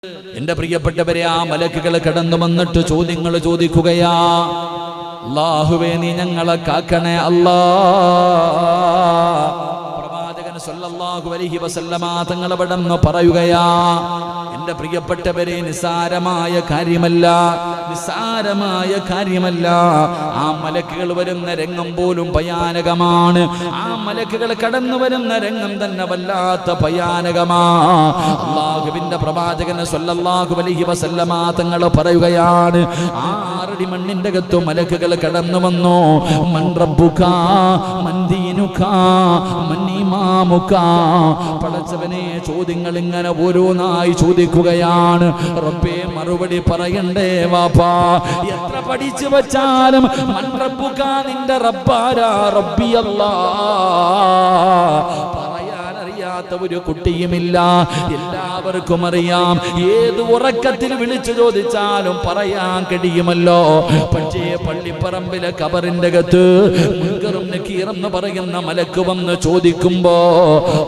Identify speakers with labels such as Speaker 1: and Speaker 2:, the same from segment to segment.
Speaker 1: എന്റെ പ്രിയപ്പെട്ടവരെ, ആ മലക്കുകൾ കടന്നു വന്നിട്ട് ചോദ്യങ്ങൾ ചോദിക്കുകയാ. അല്ലാഹുവേ, നീ ഞങ്ങളെ കാക്കണേ അല്ലാ. പ്രവാചകൻ സല്ലല്ലാഹു അലൈഹി വസല്ലമ തങ്ങൾ അവിടെന്ന് പറയുകയാ, എന്റെ പ്രിയപ്പെട്ടവരെ, നിസ്സാരമായ കാര്യമല്ല. ആ മലക്കുകൾ വരുന്ന രംഗം പോലും ഭയാനകമാണ്. ആ മലക്കുകൾ കടന്നു വരുന്ന രംഗം തന്നെ വല്ലാത്ത ഭയാനകമാ. അല്ലാഹുവിന്റെ പ്രവാചകൻ സല്ലല്ലാഹു അലൈഹി വസല്ലമ തങ്ങൾ പറയുകയാണ്, 6 അടി മണ്ണിന്റെ അകത്ത് മലക്കുകൾ കടന്നു വന്നു. മൻ റബ്ബുക മൻ ദീനുക മൻ ഇമാമുക. പടച്ചവനെ, ചോദ്യങ്ങൾ ഇങ്ങനെ ഓരോന്നായി ചോദിക്കുകയാണ്. റബ്ബേ, മറുപടി പറയണ്ടേ വാപ്പാ. എത്ര പഠിച്ചു വച്ചാലും മൻ റബ്ബുക, നിന്റെ റബ്ബാരാ? റബ്ബി അല്ലാഹ്. പറയാനറിയാത്ത ഒരു കുട്ടിയുമില്ല, എല്ലാവർക്കും അറിയാം. ഏത് ഉറക്കത്തിൽ വിളിച്ചു ചോദിച്ചാലും പറയാൻ കഴിയുമല്ലോ. പക്ഷേ പള്ളിപ്പറമ്പിലെ ഖബറിന്റെ അകത്ത് മുൻകറും നക്കീറും എന്ന് പറയുന്ന മലക്ക് വന്ന് ചോദിക്കുമ്പോ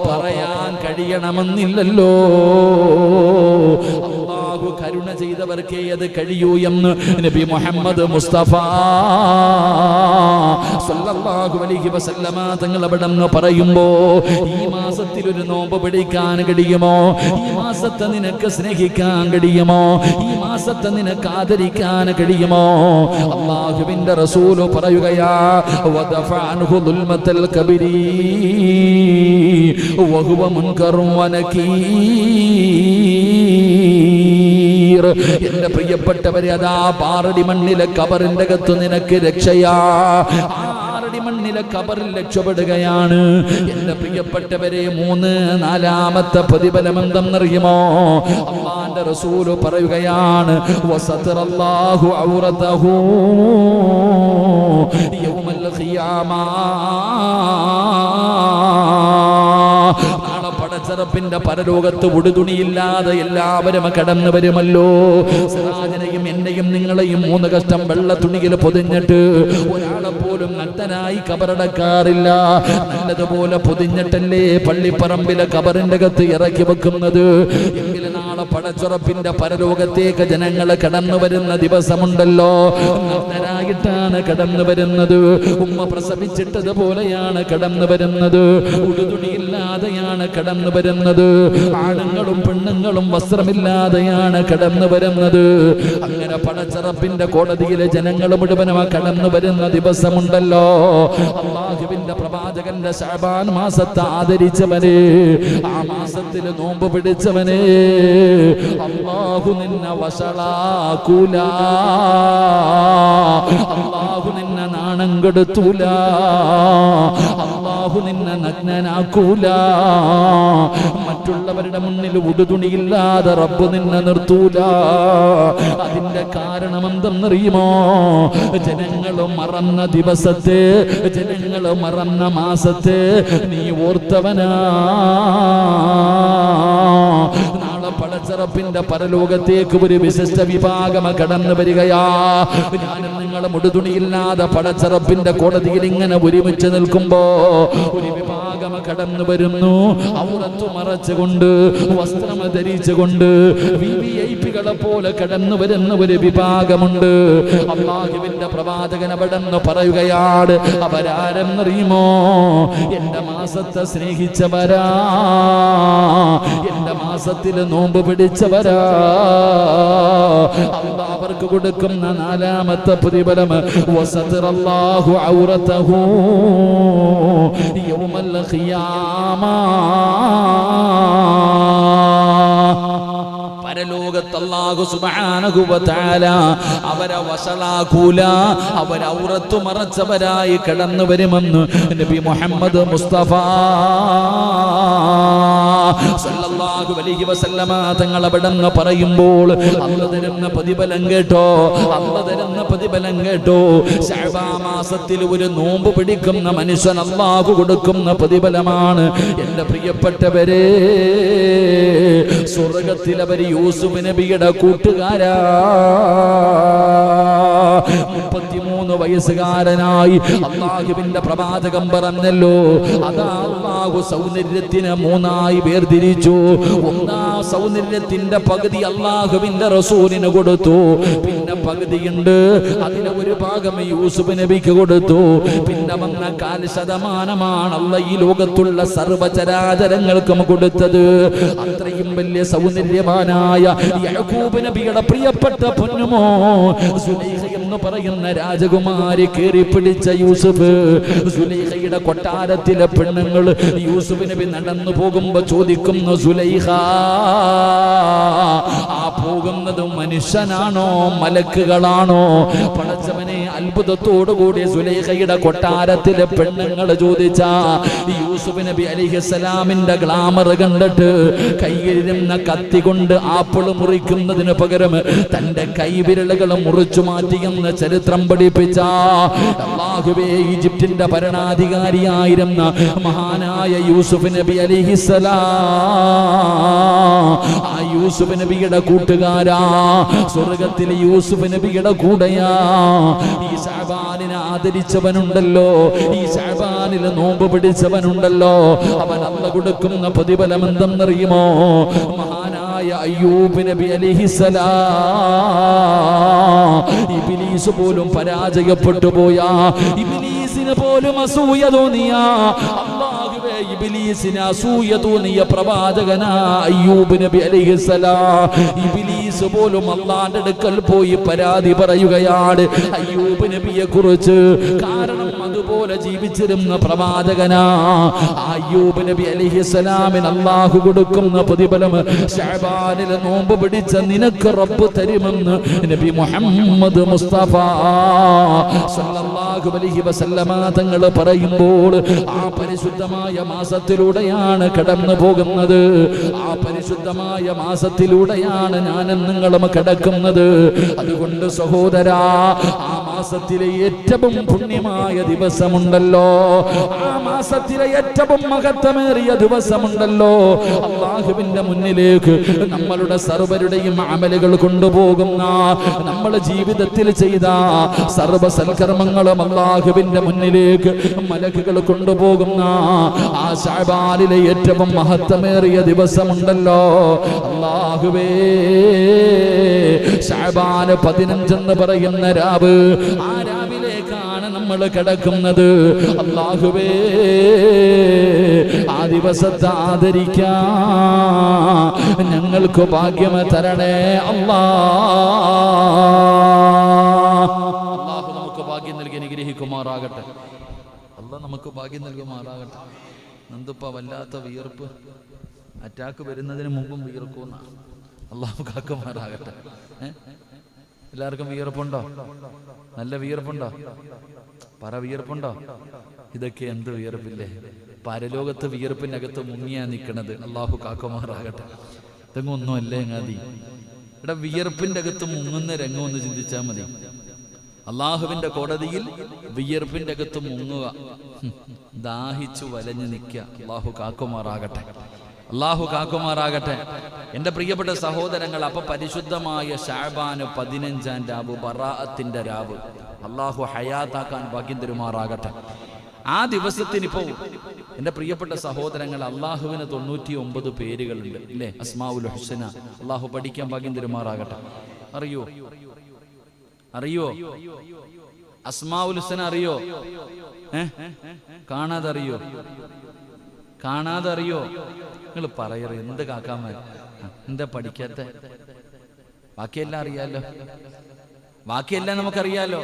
Speaker 1: പറയാൻ കഴിയണമെന്നില്ലല്ലോ. അല്ലാഹു കരുണ ചെയ്തവർക്കേ അത് കഴിയൂ എന്ന് നബി മുഹമ്മദ് മുസ്തഫ സല്ലല്ലാഹു അലൈഹി വസല്ലമ തങ്ങൾ അവിടെ പറയുമ്പോ, ഈ മാസത്തിൽ ഒരു നോമ്പ് പിടിക്കാൻ കഴിയുമോ? ഈ മാസത്തെ നിനക്ക് സ്നേഹിക്കാൻ കഴിയുമോ? ഈ മാസത്തെ നിനക്ക് ആദരിക്കാൻ കഴിയുമോ? അല്ലാഹുവിന്റെ റസൂല് പറയുകയാ, വദഫഅൻഹു ദുൽമത്തൽ കബരി വഹുവ മുൻകറും വനകീർ. എന്റെ പ്രിയപ്പെട്ടവരെ, അതാ 6 അടി മണ്ണിലെ ഖബറിന്റെ അകത്ത് നിനക്ക് രക്ഷയാ. 6 അടി മണ്ണിലെ ഖബറിൽ രക്ഷപ്പെടുകയാണ്. എന്റെ പ്രിയപ്പെട്ടവരെ, 4-ാമത്തെ പ്രതിഫലം എന്തെന്നറിയുമോ? അല്ലാഹുവിന്റെ റസൂല് പറയുകയാണ്, വസതറല്ലാഹു ഔറതഹു യൗമൽ ഖിയാമ. നാളെ പടച്ചറപ്പിന്റെ പരലോകത്ത് ഉടുതുണിയില്ലാതെ എല്ലാവരും കടന്നു വരുമല്ലോ. സിറാജിനെയും എന്നെയും നിങ്ങളെയും 3 കഷ്ടം വെള്ള തുണിയിൽ പൊതിഞ്ഞിട്ട് ഒരാളെ പോലും നഗ്നനായി കബറടക്കാറില്ല. നല്ലതുപോലെ പൊതിഞ്ഞിട്ടല്ലേ പള്ളിപ്പറമ്പിലെ കബറിന്റെ അകത്ത് ഇറക്കി വെക്കുന്നത്. എങ്കിലും നാളെ പടച്ചുറപ്പിന്റെ പരലോകത്തേക്ക് ജനങ്ങൾ കടന്നു വരുന്ന ദിവസമുണ്ടല്ലോ, നഗ്നരായിട്ടാണ് കടന്നു വരുന്നത്. ഉമ്മ പ്രസവിച്ചിട്ടതുപോലെയാണ് കടന്നു വരുന്നത്. ഉടുതുണിയില്ലാതെയാണ് കടന്നു വരുന്നത്. ആണുങ്ങളും പെണ്ണുങ്ങളും വസ്ത്രമില്ലാതെയാണ് കടന്നു വരുന്നത്. അങ്ങനെ പടച്ചറപ്പിന്റെ കോടതിയിലെ ജനങ്ങൾ മുഴുവനും കടന്നു വരുന്ന ദിവസമുണ്ടല്ലോ. അല്ലാഹുവിന്റെ പ്രവാചകന്റെ ശഅബാൻ മാസത്തെ ആദരിച്ചവനെ, ആ മാസത്തിൽ നോമ്പ് പിടിച്ചവനെ, അല്ലാഹു നിന്നെ വഷളാക്കൂല. അല്ലാഹു നിന്നെ നാണം കെടുത്തൂല. അല്ലാഹു നിന്നെ നഗ്നനാക്കൂല. മറ്റുള്ളവരുടെ മുന്നിൽ ഉടുതുണിയില്ലാതെ റബ്ബ് നിന്നെ നിർത്തൂല. അതിന്റെ കാരണം എന്തെന്നറിയുമോ? ജനങ്ങൾ മറന്ന ദിവസത്തെ, ജനങ്ങൾ മറന്ന മാസത്തെ നീ ഓർത്തവനാ. നാളെ പടച്ചറപ്പിന്റെ പരലോകത്തേക്ക് ഒരു വിശിഷ്ട വിഭാഗം കടന്നു വരികയാ. ഞാനും നിങ്ങളും ഉടുതുണിയില്ലാതെ പടച്ചറപ്പിന്റെ കോടതിയിൽ ഇങ്ങനെ ഒരുമിച്ച് നിൽക്കുമ്പോ ഒരു വിഭാഗം കടന്നു വരുന്നു. ഔറത്ത് മറച്ചുകൊണ്ട്, വസ്ത്രം ധരിച്ചുകൊണ്ട് വിഐപികളെ പോലെ കടന്നു വരുന്ന ഒരു വിഭാഗമുണ്ട്. അല്ലാഹുവിന്റെ പ്രവാചകൻ അവിടെന്ന് പറയുകയാണ്, അവരാരെന്നറിയുമോ? എന്റെ മാസത്തെ സ്നേഹിച്ചവരാ, എന്റെ മാസത്തിൽ നോമ്പ് പിടിച്ചവരാ. അല്ലാഹു അവർക്ക് കൊടുക്കുന്ന 4-ാമത്തെ പ്രതിഫലം, വസതറല്ലാഹു ഔറതഹു യൗമൽ ഖിയാമ. പരലോകത്ത് അല്ലാഹു സുബ്ഹാനഹു വ തആല അവരെ വശലാക്കൂല. അവരെ ഔറത്ത് മറച്ചവരായി കടന്നു വരുമെന്ന് നബി മുഹമ്മദ് മുസ്തഫ സല്ലല്ലാഹു അലൈഹി വസല്ലമ തങ്ങൾ അവിടെന്ന് പറയുമ്പോൾ, അല്ലാഹു തരുന്ന പ്രതിഫലം കേട്ടോ, അല്ലാഹു തരുന്ന പ്രതിഫലം കേട്ടോ. ശഅബാൻ മാസത്തിൽ ഒരു നോമ്പ് പിടിക്കുന്ന മനുഷ്യൻ അല്ലാഹു കൊടുക്കുന്ന പ്രതിഫലമാണ്. എന്റെ പ്രിയപ്പെട്ടവരെ, സ്വർഗ്ഗത്തിൽ അവർ യൂസുഫ് നബിയുടെ കൂട്ടുകാരാ. 33 വയസ്സുകാരനായി അല്ലാഹുവിന്റെ പ്രവാചകൻ പറഞ്ഞല്ലോ, അതാ അല്ലാഹു സൗന്ദര്യത്തിനെ 3 ആയി വേർതിരിച്ചു. ഒന്നാം സൗന്ദര്യത്തിന്റെ പകുതി അല്ലാഹുവിന്റെ റസൂലിന് കൊടുത്തു, പിന്നെ പകുതിയുണ്ട്, അതിലെ ഒരു ഭാഗം യൂസുഫ് നബിക്ക് കൊടുത്തു. പിന്നെ വന്ന 1% അല്ലാഹ് ഈ ലോകത്തുള്ള സർവ്വചരാചരങ്ങൾക്കും കൊടുത്തത്. അത്രയും വലിയ സൗന്ദര്യവാനായ യാക്കൂബ് നബിയുടെ പ്രിയപ്പെട്ട പൊന്നുമോ സുലൈഖ എന്ന് പറയുന്ന രാജകുമാരി കേറി പിടിച്ച യൂസുഫ്. സുലൈഖയുടെ കൊട്ടാരത്തിലെ പെണ്ണുങ്ങൾ യൂസുഫ് നബി നടന്നു പോകുമ്പോ ചോദിക്കുന്നു, സുലൈഖ, ആ പോകുന്നത് മനുഷ്യനാണോ മലക്കുകളാണോ? പടച്ചവനെ, അത്ഭുതത്തോടുകൂടി സുലൈഖയുടെ കൊട്ടാരത്തിലെ പെണ്ണുങ്ങൾ ചോദിച്ച യൂസുഫ് നബി അലൈഹിസ്സലാമിന്റെ ഗ്ലാമർ കണ്ടിട്ട് കയ്യിലിരുന്ന കത്തി കൊണ്ട് ആപ്പിൾ മുറിക്കുന്നതിന് പകരം തന്റെ കൈവിരലുകൾ മുറിച്ചു മാറ്റിയെന്ന് ചരിത്രം പഠിപ്പിച്ച അല്ലാഹുവേ, ഈജിപ്തിന്റെ ഭരണാധികാരിയായിരുന്ന മഹാനായ യൂസുഫ് നബി അലൈഹിസ്സലാം, ആ യൂസുഫ് നബിയുടെ കൂട്ടുകാരാ, സ്വർഗത്തിലെ യൂസുഫ് നബിയുടെ കൂടെയാ. ഈ ശഅബാനിനെ ആദരിച്ചവനുണ്ടല്ലോ, ഈ ശഅബാനിൽ നോമ്പ് പിടിച്ചവനുണ്ടല്ലോ, അവൻ അല്ലാഹു കൊടുക്കുന്ന പ്രതിഫലം എന്തെന്നറിയുമോ? മഹാനായ അയ്യൂബ് നബി അലൈഹിസ്സലാം, ഇബ്ലീസ് പോലും പരാജയപ്പെട്ടു പോയാ, ഇബ്ലീസിന് പോലും അസൂയ തോന്നിയ, അല്ലാഹുവേ, ഇബ്ലീസിന് അസൂയ തോന്നിയ പ്രവാചകനാ അയ്യൂബ് നബി അലൈഹിസ്സലാം. ഇബ്ലീസ് പോലും അല്ലാഹുവിന്റെ അടുക്കൽ പോയി പരാതി പറയുകയാണ് അയ്യൂബ് നബിയെ കുറിച്ച്. കാരണം അതുപോലെ ജീവിച്ചിരുന്ന പ്രവാചകനാ അയ്യൂബ് നബി അലൈഹിസ്സലാമിന് അല്ലാഹു കൊടുക്കുന്ന പ്രതിഫലം ശഅബാനിൽ നോമ്പ് പിടിച്ച നിനക്ക് റബ്ബ് തരുമെന്ന് നബി മുഹമ്മദ് മുസ്തഫ സല്ലല്ലാഹു അലൈഹി വസല്ലമ തങ്ങൾ പറയുമ്പോൾ, ആ പരിശുദ്ധമായ മാസത്തിലൂടെയാണ് കടന്നു പോകുന്നത്. ആ പരിശുദ്ധമായ മാസത്തിലൂടെയാണ് ഞാനും നിങ്ങളും കടക്കുന്നത്. അതുകൊണ്ട് സഹോദരാ, ആ മാസത്തിലെ ഏറ്റവും പുണ്യമായ ദിവസമുണ്ടല്ലോ, ആ മാസത്തിലെ ഏറ്റവും മഹത്വമേറിയ ദിവസമുണ്ടല്ലോ, അല്ലാഹുവിന്റെ മുന്നിലേക്ക് നമ്മളുടെ സർവരുടെയും അമലുകൾ കൊണ്ടുപോകുന്ന, നമ്മുടെ ജീവിതത്തിൽ ചെയ്ത സർവ്വ സൽക്കർമ്മങ്ങളും അല്ലാഹുവിന്റെ മുന്നിലേക്ക് മലക്കുകൾ കൊണ്ടുപോകുന്ന ആ ശഅബാനിലെ ഏറ്റവും മഹത്വമേറിയ ദിവസമുണ്ടല്ലോ, അല്ലാഹുവേ, ശഅബാൻ 15 എന്ന് പറയുന്ന രാവ്, ആ രാവിലേക്കാണ് നമ്മൾ കിടക്കുന്നത്. അല്ലാഹുവേ, ആ ദിവസത്തെ ആദരിക്കാൻ ഞങ്ങൾക്ക് ഭാഗ്യം തരണേ അല്ലാഹു നമുക്ക് ഭാഗ്യം നൽകി അനുഗ്രഹിക്കുമാറാകട്ടെ. അല്ലാഹ് നമുക്ക് ഭാഗ്യം നൽകുമാറാകട്ടെ. എന്തിപ്പോ വല്ലാത്ത വിയർപ്പ്, അറ്റാക്ക് വരുന്നതിന് മുമ്പും വിയർക്കുന്ന അല്ലാഹു കാക്കുമാറാകട്ടെ. എല്ലാവർക്കും വിയർപ്പുണ്ടോ? നല്ല വിയർപ്പുണ്ടോ? പറ, വിയർപ്പുണ്ടോ? ഇതൊക്കെ എന്ത് വിയർപ്പില്ലേ? പരലോകത്ത് വിയർപ്പിനകത്ത് മുങ്ങിയാ നിൽക്കണത്. അല്ലാഹു കാക്കുമാറാകട്ടെ. ഇതൊന്നും ഒന്നുമല്ലേ ഗാദി. ഇവിടെ വിയർപ്പിന്റെ അകത്ത് മുങ്ങുന്ന രംഗം ഒന്ന് ചിന്തിച്ചാൽ മതി. അള്ളാഹുവിന്റെ കോടതിയിൽ വിയർപ്പിന്റെ അകത്ത് മുങ്ങുക, ദാഹിച്ചു വലഞ്ഞു നിൽക്കുക. അള്ളാഹു കാക്കുമാറാകട്ടെ, അള്ളാഹു കാക്കുമാറാകട്ടെ. എൻ്റെ പ്രിയപ്പെട്ട സഹോദരങ്ങൾ, അപ്പൊ പരിശുദ്ധമായ ശഅബാന് 15-ാം രാവ്, ബറാഅത്തിന്റെ രാവ്, അള്ളാഹു ഹയാത്താക്കാൻ ഭാഗ്യം തരുമാറാകട്ടെ. ആ ദിവസത്തിനിപ്പോ എൻ്റെ പ്രിയപ്പെട്ട സഹോദരങ്ങൾ, അള്ളാഹുവിന് 99 പേരുകളുണ്ട് ഇല്ലേ? അസ്മാഉൽ ഹുസ്ന. അള്ളാഹു പഠിക്കാൻ ഭാഗ്യം തരുമാറാകട്ടെ. അറിയോ? അസ്മാഉൽ ഹുസ്ന അറിയോ? കാണാതറിയോ? നിങ്ങൾ പറയറ് എന്ത് കാക്കാമാർ, എന്താ പഠിക്കാത്ത? ബാക്കിയെല്ലാം അറിയാലോ, ബാക്കിയെല്ലാം നമുക്കറിയാലോ.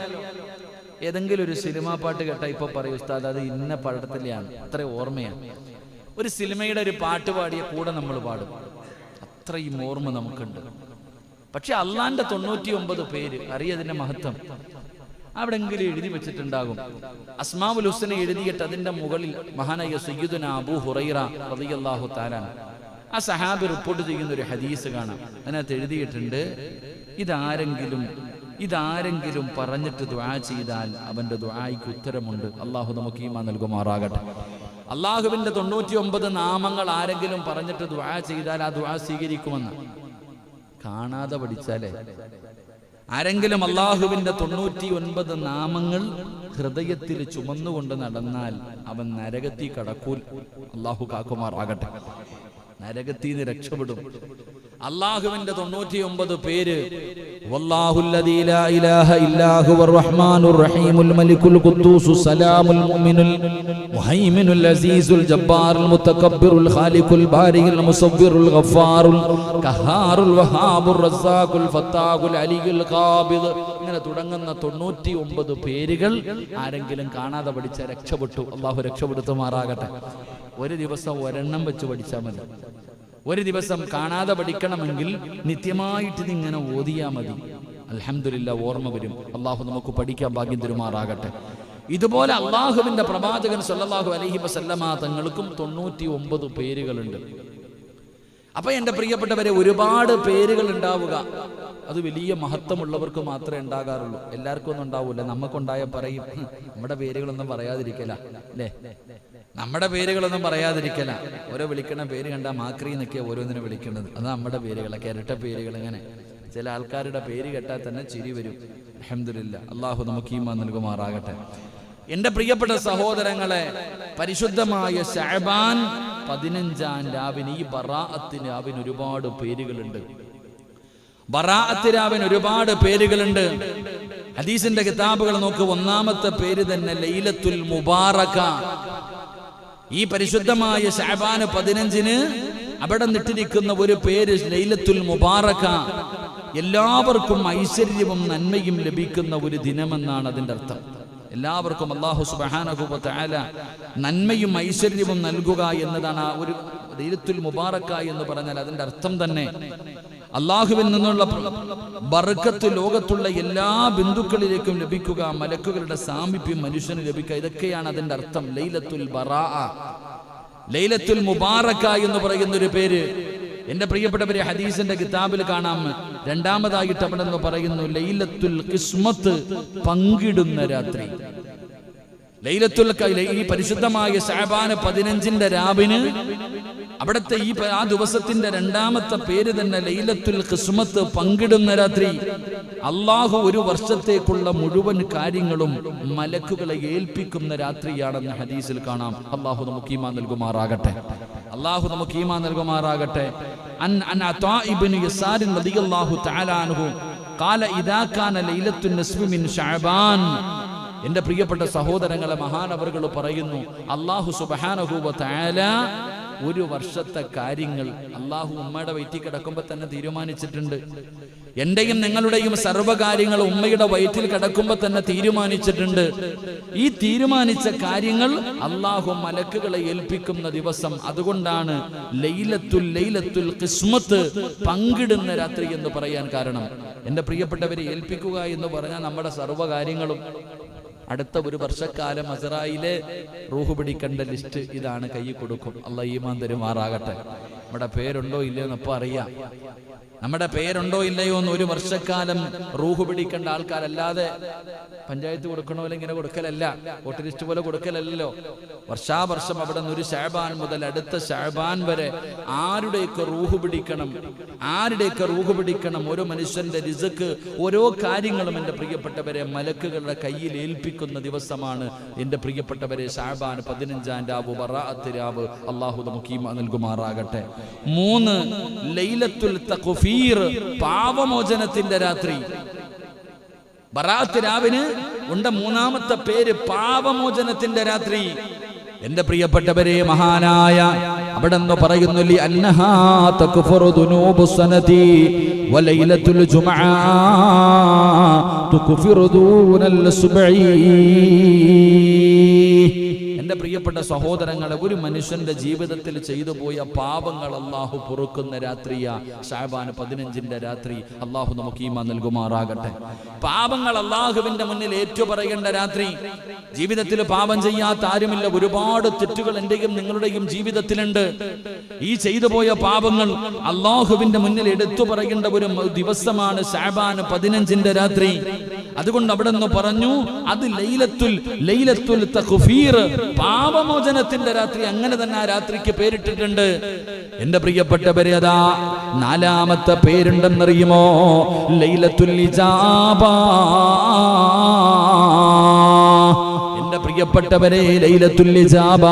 Speaker 1: ഏതെങ്കിലും ഒരു സിനിമാ പാട്ട് കേട്ടാ ഇപ്പൊ പറയും ഉസ്താദ് അത് ഇന്ന പടത്തിലെയാണ്, അത്ര ഓർമ്മയാണ്. ഒരു സിനിമയുടെ ഒരു പാട്ട് പാടിയ കൂടെ നമ്മൾ പാടും, അത്രയും ഓർമ്മ നമുക്കുണ്ട്. പക്ഷെ അള്ളാന്റെ 99 പേര് അറിയതിന്റെ മഹത്വം അവിടെങ്കിലും എഴുതി വെച്ചിട്ടുണ്ടാകും. അസ്മാഉൽ ഹുസ്ന എഴുതിയിട്ട് അതിന്റെ മുകളിൽ മഹാനായ സയ്യിദുന അബൂ ഹുറൈറ റളിയല്ലാഹു തആല ആ സഹാബി റിപ്പോർട്ട് ചെയ്യുന്ന ഒരു ഹദീസ് കാണാം. അതിനകത്ത് എഴുതിയിട്ടുണ്ട്, ഇതാരെങ്കിലും പറഞ്ഞിട്ട് ദുആ ചെയ്താൽ അവന്റെ ദുആയ്ക്ക് ഉത്തരമുണ്ട്. അള്ളാഹു നമുക്ക് ഈമാൻ നൽകുമാറാകട്ടെ. അള്ളാഹുവിന്റെ 99 നാമങ്ങൾ ആരെങ്കിലും പറഞ്ഞിട്ട് ദുആ ചെയ്താൽ ആ ദുആ സ്വീകരിക്കുമെന്ന് കാണാതെ പഠിച്ചാലേ. ആരെങ്കിലും അള്ളാഹുവിന്റെ 99 നാമങ്ങൾ ഹൃദയത്തിൽ ചുമന്നുകൊണ്ട് നടന്നാൽ അവൻ നരകത്തിൽ കടക്കൂൽ. അള്ളാഹു കാക്കുമാറാകട്ടെ. നരകത്തിൽ നിന്ന് രക്ഷപ്പെടും. അള്ളാഹുവിന്റെ 99 പേര് വല്ലാഹുല്ലദീ ലാ ഇലാഹ ഇല്ലാ ഹുവർ റഹ്മാനുർ റഹീമുൽ മലിക്കുൽ ഖുദ്ദൂസുസ് സലാമുൽ മുഅ്മിനുൽ മുഹൈമിനുൽ അസീസുൽ ജബ്ബാറുൽ മുതകബ്ബിറുൽ ഖാലിഖുൽ ബാരിഉൽ മുസവ്വിറുൽ ഗഫാറുൽ ഖഹാറുൽ വഹാബുർ റസാഖുൽ ഫത്താഹുൽ അലിയുൽ ഖാബിദ്. ഇങ്ങനെ തുടങ്ങുന്ന 99 പേരുകൾ ആരെങ്കിലും കാണാതെ പഠിച്ച രക്ഷപ്പെട്ടു. അള്ളാഹു രക്ഷപ്പെടുത്തുമാറാകട്ടെ. ഒരു ദിവസം ഒരെണ്ണം വെച്ച് പഠിച്ചാൽ മതി. ഒരു ദിവസം കാണാതെ പഠിക്കണമെങ്കിൽ നിത്യമായിട്ട് ഇതിങ്ങനെ ഓതിയാൽ മതി. അൽഹംദുലില്ലാഹ്, ഓർമ്മ വരും. അള്ളാഹു നമുക്ക് പഠിക്കാൻ ഭാഗ്യം തരുമാറാകട്ടെ. ഇതുപോലെ അള്ളാഹുവിന്റെ പ്രവാചകൻ സല്ലല്ലാഹു അലൈഹി വസല്ലമ തങ്ങൾക്കും 99 പേരുകളുണ്ട്. അപ്പൊ എൻ്റെ പ്രിയപ്പെട്ടവരെ, ഒരുപാട് പേരുകൾ ഉണ്ടാവുക അത് വലിയ മഹത്വമുള്ളവർക്ക് മാത്രമേ ഉണ്ടാകാറുള്ളൂ. എല്ലാവർക്കും ഒന്നും ഉണ്ടാവൂല. നമുക്കുണ്ടായ പറയും നമ്മുടെ പേരുകളൊന്നും പറയാതിരിക്കല അല്ലേ, നമ്മുടെ പേരുകളൊന്നും പറയാതിരിക്കല. ഓരോ വിളിക്കണ പേര് കണ്ടാൽ മാക്രി എന്നൊക്കെയാണ് ഓരോന്നിനെ വിളിക്കേണ്ടത്. അത് നമ്മുടെ പേരുകളൊക്കെ, ഇരട്ട പേരുകൾ. ഇങ്ങനെ ചില ആൾക്കാരുടെ പേര് കേട്ടാൽ തന്നെ ചിരി വരും. അൽഹംദുലില്ലാഹ്, അള്ളാഹു നമുക്ക് ഈമാൻ നൽകുമാറാകട്ടെ. എൻ്റെ പ്രിയപ്പെട്ട സഹോദരങ്ങളെ, പരിശുദ്ധമായ ശഅബാൻ 15-ാം രാവിന്, ഈ ബറാഅത്ത് രാവിന് ഒരുപാട് പേരുകളുണ്ട്. ബറാഅത്ത് രാവിന് ഒരുപാട് പേരുകളുണ്ട്. ഹദീസിന്റെ കിതാബുകൾ നോക്ക്, ഒന്നാമത്തെ പേര് തന്നെ ലൈലത്തുൽ മുബാറക. ഈ പരിശുദ്ധമായ ശഅബാൻ 15-ന് അവിടെ നിട്ടിരിക്കുന്ന ഒരു പേര് ലൈലത്തുൽ മുബാറക. എല്ലാവർക്കും ഐശ്വര്യവും നന്മയും ലഭിക്കുന്ന ഒരു ദിനമെന്നാണ് അതിൻ്റെ അർത്ഥം. എല്ലാവർക്കും അല്ലാഹു സുബ്ഹാനഹു വ തആല നന്മയും ഐശ്വര്യവും നൽകുക എന്നതാണ് ആ ഒരു ലൈലത്തുൽ മുബാറക എന്ന് പറഞ്ഞാൽ അതിൻ്റെ അർത്ഥം തന്നെ. അള്ളാഹുവിൽ നിന്നുള്ള ബർക്കത്ത് ലോകത്തുള്ള എല്ലാ ബിന്ദുക്കളിലേക്കും ലഭിക്കുക, മലക്കുകളുടെ സാമീപ്യം മനുഷ്യന് ലഭിക്കുക, ഇതൊക്കെയാണ് അതിൻ്റെ അർത്ഥം. ലൈലത്തുൽ ബറാഅ, ലൈലത്തുൽ മുബാറക എന്ന് പറയുന്ന ഒരു പേര്. എൻ്റെ പ്രിയപ്പെട്ടവരെ, ഹദീസിന്റെ കിതാബിൽ കാണാം, രണ്ടാമതായിട്ട് അവിടെ നിന്ന് പറയുന്നു ലൈലത്തുൽ ഖിസ്മത്ത്, പങ്കിടുന്ന രാത്രി. ലൈലത്തുൽ, ഈ പരിശുദ്ധമായ ശഅബാൻ 15-ന്റെ രാവിന് അവിടുത്തെ ആ ദിവസത്തിന്റെ രണ്ടാമത്തെ പേര് തന്നെ ലൈലത്തുൽ ഖിസ്മത്ത്, പങ്കിടുന്ന രാത്രി. അള്ളാഹു ഒരു വർഷത്തേക്കുള്ള മുഴുവൻ കാര്യങ്ങളും മലക്കുകളെ ഏൽപ്പിക്കുന്ന രാത്രിയാണെന്ന് ഹദീസിൽ കാണാം. അള്ളാഹു നമുക്ക് ഈമാൻ നൽകുമാറാകട്ടെ. അള്ളാഹു നമുക്ക് ഈമാൻ നൽകുമാറാകട്ടെ. അൻ അതാ ഇബ്നു യസാർ റളിയല്ലാഹു തആല അൻഹു ഖാല ഇദാ കാന ലൈലത്തുൻ നിസ്ഫി മിൻ ശഅബാൻ. എൻ്റെ പ്രിയപ്പെട്ട സഹോദരങ്ങളെ, മഹാനവറുകൾ പറയുന്നു, അല്ലാഹു സുബ്ഹാനഹു വ തആല ഒരു വർഷത്തെ കാര്യങ്ങൾ അള്ളാഹു ഉമ്മയുടെ വയറ്റിൽ കിടക്കുമ്പോൾ തന്നെ തീരുമാനിച്ചിട്ടുണ്ട്. എന്റെയും നിങ്ങളുടെയും സർവ്വകാര്യങ്ങൾ ഉമ്മയുടെ വയറ്റിൽ കിടക്കുമ്പോൾ തന്നെ തീരുമാനിച്ചിട്ടുണ്ട്. ഈ തീരുമാനിച്ച കാര്യങ്ങൾ അള്ളാഹു മലക്കുകളെ ഏൽപ്പിക്കുന്ന ദിവസം. അതുകൊണ്ടാണ് ലൈലത്തുൽ ഖിസ്മത്ത്, പങ്കിടുന്ന രാത്രി എന്ന് പറയാൻ കാരണം. എൻ്റെ പ്രിയപ്പെട്ടവരെ, ഏൽപ്പിക്കുക എന്ന് പറഞ്ഞാൽ നമ്മുടെ സർവ്വകാര്യങ്ങളും. അടുത്ത ഒരു വർഷക്കാലം അസ്റായിലെ റൂഹ് പിടിക്കേണ്ട ലിസ്റ്റ് ഇതാണ്, കൈ കൊടുക്കും. അല്ലാഹു ഈമാൻ തരുമാറാകട്ടെ. നമ്മുടെ പേരുണ്ടോ ഇല്ലയോ എന്ന് അപ്പോൾ അറിയാം. നമ്മുടെ പേരുണ്ടോ ഇല്ലയോ എന്ന് ഒരു വർഷക്കാലം റൂഹ് പിടിക്കേണ്ട ആൾക്കാരല്ലാതെ പഞ്ചായത്ത് കൊടുക്കണോ അല്ലെങ്കിൽ ഇങ്ങനെ കൊടുക്കലല്ല, വോട്ട് ലിസ്റ്റ് പോലെ കൊടുക്കലല്ലോ. വർഷാവർഷം അവിടെ നിന്ന് ഒരു ശഅബാൻ മുതൽ അടുത്ത ശഅബാൻ വരെ ആരുടെയൊക്കെ റൂഹ് പിടിക്കണം, ആരുടെയൊക്കെ റൂഹ് പിടിക്കണം. ഓരോ മനുഷ്യന്റെ റിസ്ക്, ഓരോ കാര്യങ്ങളും എൻ്റെ പ്രിയപ്പെട്ടവരെ മലക്കുകളുടെ കയ്യിൽ ഏൽപ്പിക്കുന്ന ദിവസമാണ്. എൻ്റെ പ്രിയപ്പെട്ടവരെ, ശഅബാൻ 15-ാം രാവ്, ബറാഅത്ത് രാവ്. അല്ലാഹു നമുക്ക് ഈമാൻ നൽകുമാറാകട്ടെ. 3 ലൈലത്തുൽ തഖ്ഫീർ, പാപമോചനത്തിന്റെ രാത്രി. ബറാഅത്ത് രാവിന് ഉണ്ട് മൂന്നാമത്തെ പേര് പാപമോചനത്തിന്റെ രാത്രി. എൻ്റെ പ്രിയപ്പെട്ടവരെ, മഹാനായ അവിടെ നിന്ന് പറയുന്നു ലി അന്നഹാ തക്ഫുറു ദുനൂബു സനതി വലൈലത്തുൽ ജുമുഅ തുക്ഫിറു ദൂനൽ സുബ്ഈ. എൻ്റെ പ്രിയപ്പെട്ട സഹോദരങ്ങളെ, ഒരു മനുഷ്യന്റെ ജീവിതത്തിൽ ചെയ്തു പോയ പാപങ്ങൾ അള്ളാഹു പൊറുക്കുന്ന രാത്രിയാ ശഅബാൻ 15-ന്റെ രാത്രി. അള്ളാഹു നമുക്ക് ഈമാൻ നൽകുമാറാകട്ടെ. പാപങ്ങൾ അള്ളാഹുവിന്റെ മുന്നിൽ ഏറ്റുപറയേണ്ട രാത്രി. ജീവിതത്തിൽ പാപം ചെയ്യാത്ത ആരുമില്ല. ഒരുപാട് തെറ്റുകൾ എന്റെയും നിങ്ങളുടെയും ജീവിതത്തിലുണ്ട്. ഈ ചെയ്തു പോയ പാപങ്ങൾ അള്ളാഹുവിന്റെ മുന്നിൽ എടുത്തു പറയേണ്ട ഒരു ദിവസമാണ് ശഅബാൻ 15-ന്റെ രാത്രി. അതുകൊണ്ട് അവിടെ നിന്ന് പറഞ്ഞു, അത് ലൈലത്തുൽ തഖ്ഫീർ, പാപമോചനത്തിന്റെ രാത്രി. അങ്ങനെ തന്നെ ആ രാത്രിക്ക് പേരിട്ടിട്ടുണ്ട്. എന്റെ പ്രിയപ്പെട്ടവരെ, അതാ 4-ാമത്തെ പേരുണ്ടെന്നറിയുമോ? ലൈലത്തുൽ ഇജാബ. എന്റെ പ്രിയപ്പെട്ടവരെ, ലൈലത്തുൽ ഇജാബ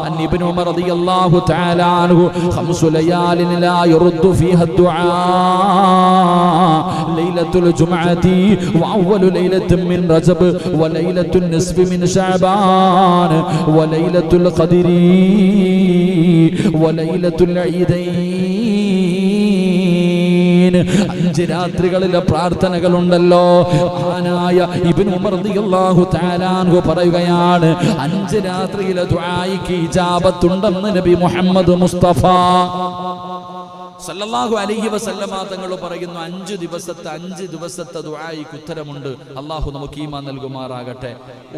Speaker 1: അൻ ഇബ്നു ഉമർ റളിയല്ലാഹു തആല അൻഹു ഖംസു ലയാലിൻ ലാ യുറദ്ദു ഫീഹാ ദുആ ലൈലത്തുൽ ജുമുഅത്തി വഅവ്വലു ലൈലത്തിൻ മിൻ റജബ് വലൈലത്തുൻ നിസ്ഫി മിൻ ശഅബാൻ വലൈലത്തുൽ ഖദ്രി വലൈലത്തുൽ ഈദൈൻ. 5 രാത്രികളിലെ പ്രാർത്ഥനകളുണ്ടല്ലോ. മഹാനായ ഇബ്നു ഉമർ റളിയല്ലാഹു തആല അൻഹു പറയുകയാണ്, 5 രാത്രിയിലെ ദുആയിക്ക് ഇജാബത്തുണ്ടെന്ന് നബി മുഹമ്മദ് മുസ്തഫ സല്ലല്ലാഹു അലൈഹി വസല്ലമ തങ്ങൾ പറയുന്നു. 5 ദിവസത്തെ ദുആയിക്ക് ഉത്തരമുണ്ട്. അള്ളാഹു നമുക്ക് ഈമാൻ നൽകുമാറാകട്ടെ.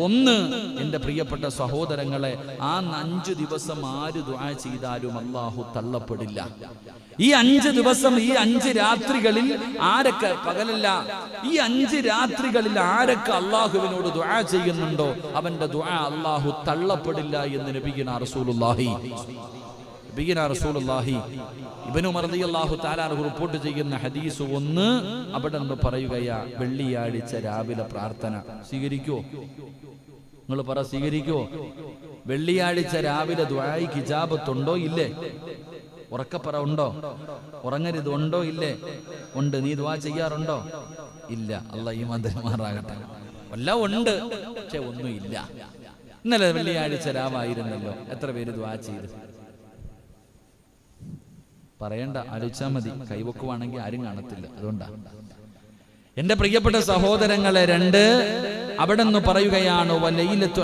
Speaker 1: ഒന്ന്, എൻ്റെ പ്രിയപ്പെട്ട സഹോദരങ്ങളെ, ആ 5 ദിവസം ആര് ദുആ ചെയ്താലും അള്ളാഹു തള്ളപ്പെടില്ല. ഈ 5 ദിവസം, ഈ 5 രാത്രികളിൽ ആരൊക്കെ, പകലല്ല, ഈ 5 രാത്രികളിൽ ആരൊക്കെ അള്ളാഹുവിനോട് ദുആ ചെയ്യുന്നുണ്ടോ അവന്റെ ദുആ അള്ളാഹു തള്ളപ്പെടില്ല എന്ന് നബിയുനാ റസൂലുള്ളാഹി ഇബ്നു ഉമർ റളിയല്ലാഹു തആല അൻഹു റിപ്പോർട്ട് ചെയ്യുന്ന ഹദീസ് 1 അവിടെ നിന്ന് പറയുകയാ, വെള്ളിയാഴ്ച രാവിലെ പ്രാർത്ഥന സ്വീകരിക്കോ? നിങ്ങൾ പറ, സ്വീകരിക്കോ? വെള്ളിയാഴ്ച രാവിലെ ദുആയിക്ക് ഇജാബത്തുണ്ടോ ഇല്ലേ? ഉറക്കപ്പറ, ഉണ്ടോ? ഉറങ്ങരുത്, ഉണ്ടോ ഇല്ലേ? ഉണ്ട്. നീ ദുആ ചെയ്യാറുണ്ടോ? ഇല്ല. അല്ലാഹു ഈമാൻ തരുമാറാകട്ടെ. വല്ല ഉണ്ട്, പക്ഷെ ഒന്നും ഇല്ല. ഇന്നലെ വെള്ളിയാഴ്ച രാവായിരുന്നല്ലോ, എത്ര പേര് ദുആ ചെയ്തു? പറയണ്ട, ആലോചിച്ചാൽ മതി. കൈവക്കുവാണെങ്കിൽ ആരും കാണത്തില്ല. അതുകൊണ്ടാണ് എന്റെ പ്രിയപ്പെട്ട സഹോദരങ്ങളെ. 2 അവിടെ നിന്ന് പറയുകയാണ്,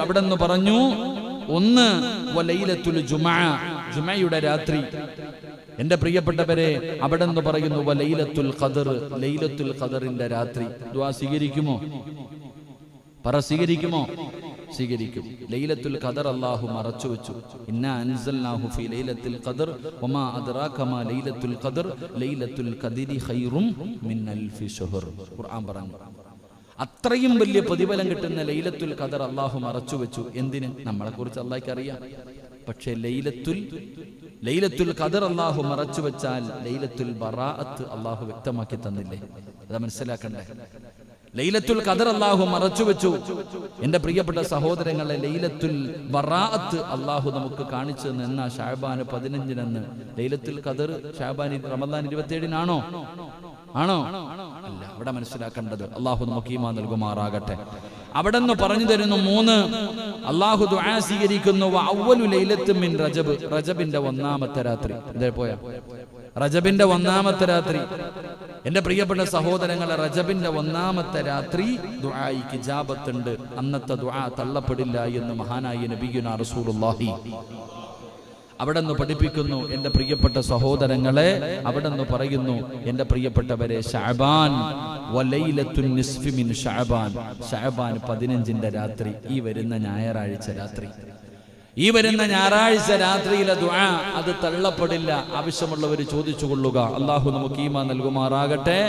Speaker 1: അവിടെ നിന്ന് പറഞ്ഞു. 1 വലൈലത്തുൽ ജുമുഅ, ജുമുഅയുടെ രാത്രി. എന്റെ പ്രിയപ്പെട്ടവരെ, അവിടെ നിന്ന് പറയുന്നു വലൈലത്തുൽ ഖദർ, ലൈലത്തുൽ ഖദറിന്റെ രാത്രി. ദുആ സ്വീകരിക്കുമോ? പറ, സ്വീകരിക്കുമോ? സ്വീകരിക്കും. ലൈലത്തുൽ ഖദർ അല്ലാഹു മറച്ചു വെച്ചു. ഇന്നാ അൻസൽനാഹു ഫീ ലൈലത്തുൽ ഖദർ വമാ അദ്റാക മാ ലൈലത്തുൽ ഖദർ ലൈലത്തുൽ ഖദ്രി ഖൈറും മിൻ അൽഫി ശഹർ. ഖുർആൻ പറഞ്ഞു. അത്രയും വലിയ പ്രതിഫലം കിട്ടുന്ന ലൈലത്തുൽ ഖദർ അല്ലാഹു മറച്ചു വെച്ചു. എന്തിന്? നമ്മളെ കുറിച്ച് അല്ലാഹുക്ക് അറിയാം. പക്ഷേ ലൈലത്തുൽ ഖദർ അല്ലാഹു മറച്ചു വെച്ചാൽ ലൈലത്തുൽ ബറാഅത്ത് അല്ലാഹു വ്യക്തമാക്കി തന്നില്ലേ? അത് മനസ്സിലാക്കണ്ടേ? ലൈലത്തുൽ ഖദർ അല്ലാഹു മറച്ചു വെച്ചു. എന്റെ പ്രിയപ്പെട്ട സഹോദരങ്ങളെ, ലൈലത്തുൽ ബറാഅത്ത് അല്ലാഹു നമുക്ക് കാണിച്ചു തന്ന ശഅബാൻ 15 ലൈലത്തുൽ ഖദർ. ശഅബാൻ റമദാൻ 27 ആണോ? അല്ല. അവിടെ മനസ്സിലാക്കേണ്ടത്, അല്ലാഹു നമുക്ക് ഈമാൻ നൽകുമാറാകട്ടെ. അവിടെ നിന്ന് പറഞ്ഞു തരുന്നു 3 അല്ലാഹു ദുആ സ്വീകരിക്കുന്നു. അവ്വലു ലൈലത്തുൻ മിൻ റജബ്, റജബിന്റെ 1-ാമത്തെ രാത്രി. ഇതേ പോയ റജബിന്റെ 1-ാമത്തെ രാത്രി. എന്റെ പ്രിയപ്പെട്ട സഹോദരങ്ങളെ, റജബിന്റെ 1-ാമത്തെ രാത്രി ദുആയിക്ക് ഇജാബത്തുണ്ട്. അന്നത്തെ ദുആ തള്ളപ്പെടില്ല എന്ന് മഹാനായ നബിയുനാ റസൂലുള്ളാഹി അവിടെ നിന്ന് പഠിപ്പിക്കുന്നു. എന്റെ പ്രിയപ്പെട്ട സഹോദരങ്ങളെ, അവിടെ നിന്ന് പറയുന്നു, എന്റെ പ്രിയപ്പെട്ടവരെ, ശഅബാൻ വലൈലത്തുൻ നിസ്ഫി മിൻ ശഅബാൻ, ശഅബാൻ 15 രാത്രി. ഈ വരുന്ന ഞായറാഴ്ച രാത്രി, ഈ വരുന്ന ഞായറാഴ്ച രാത്രിയിലെ ദുആ അത് തള്ളപ്പെടില്ല. ആവശ്യമുള്ളവർ ചോദിച്ചു കൊള്ളുക. അല്ലാഹു നമുക്ക് ഈമാൻ നൽകുമാറാകട്ടെ.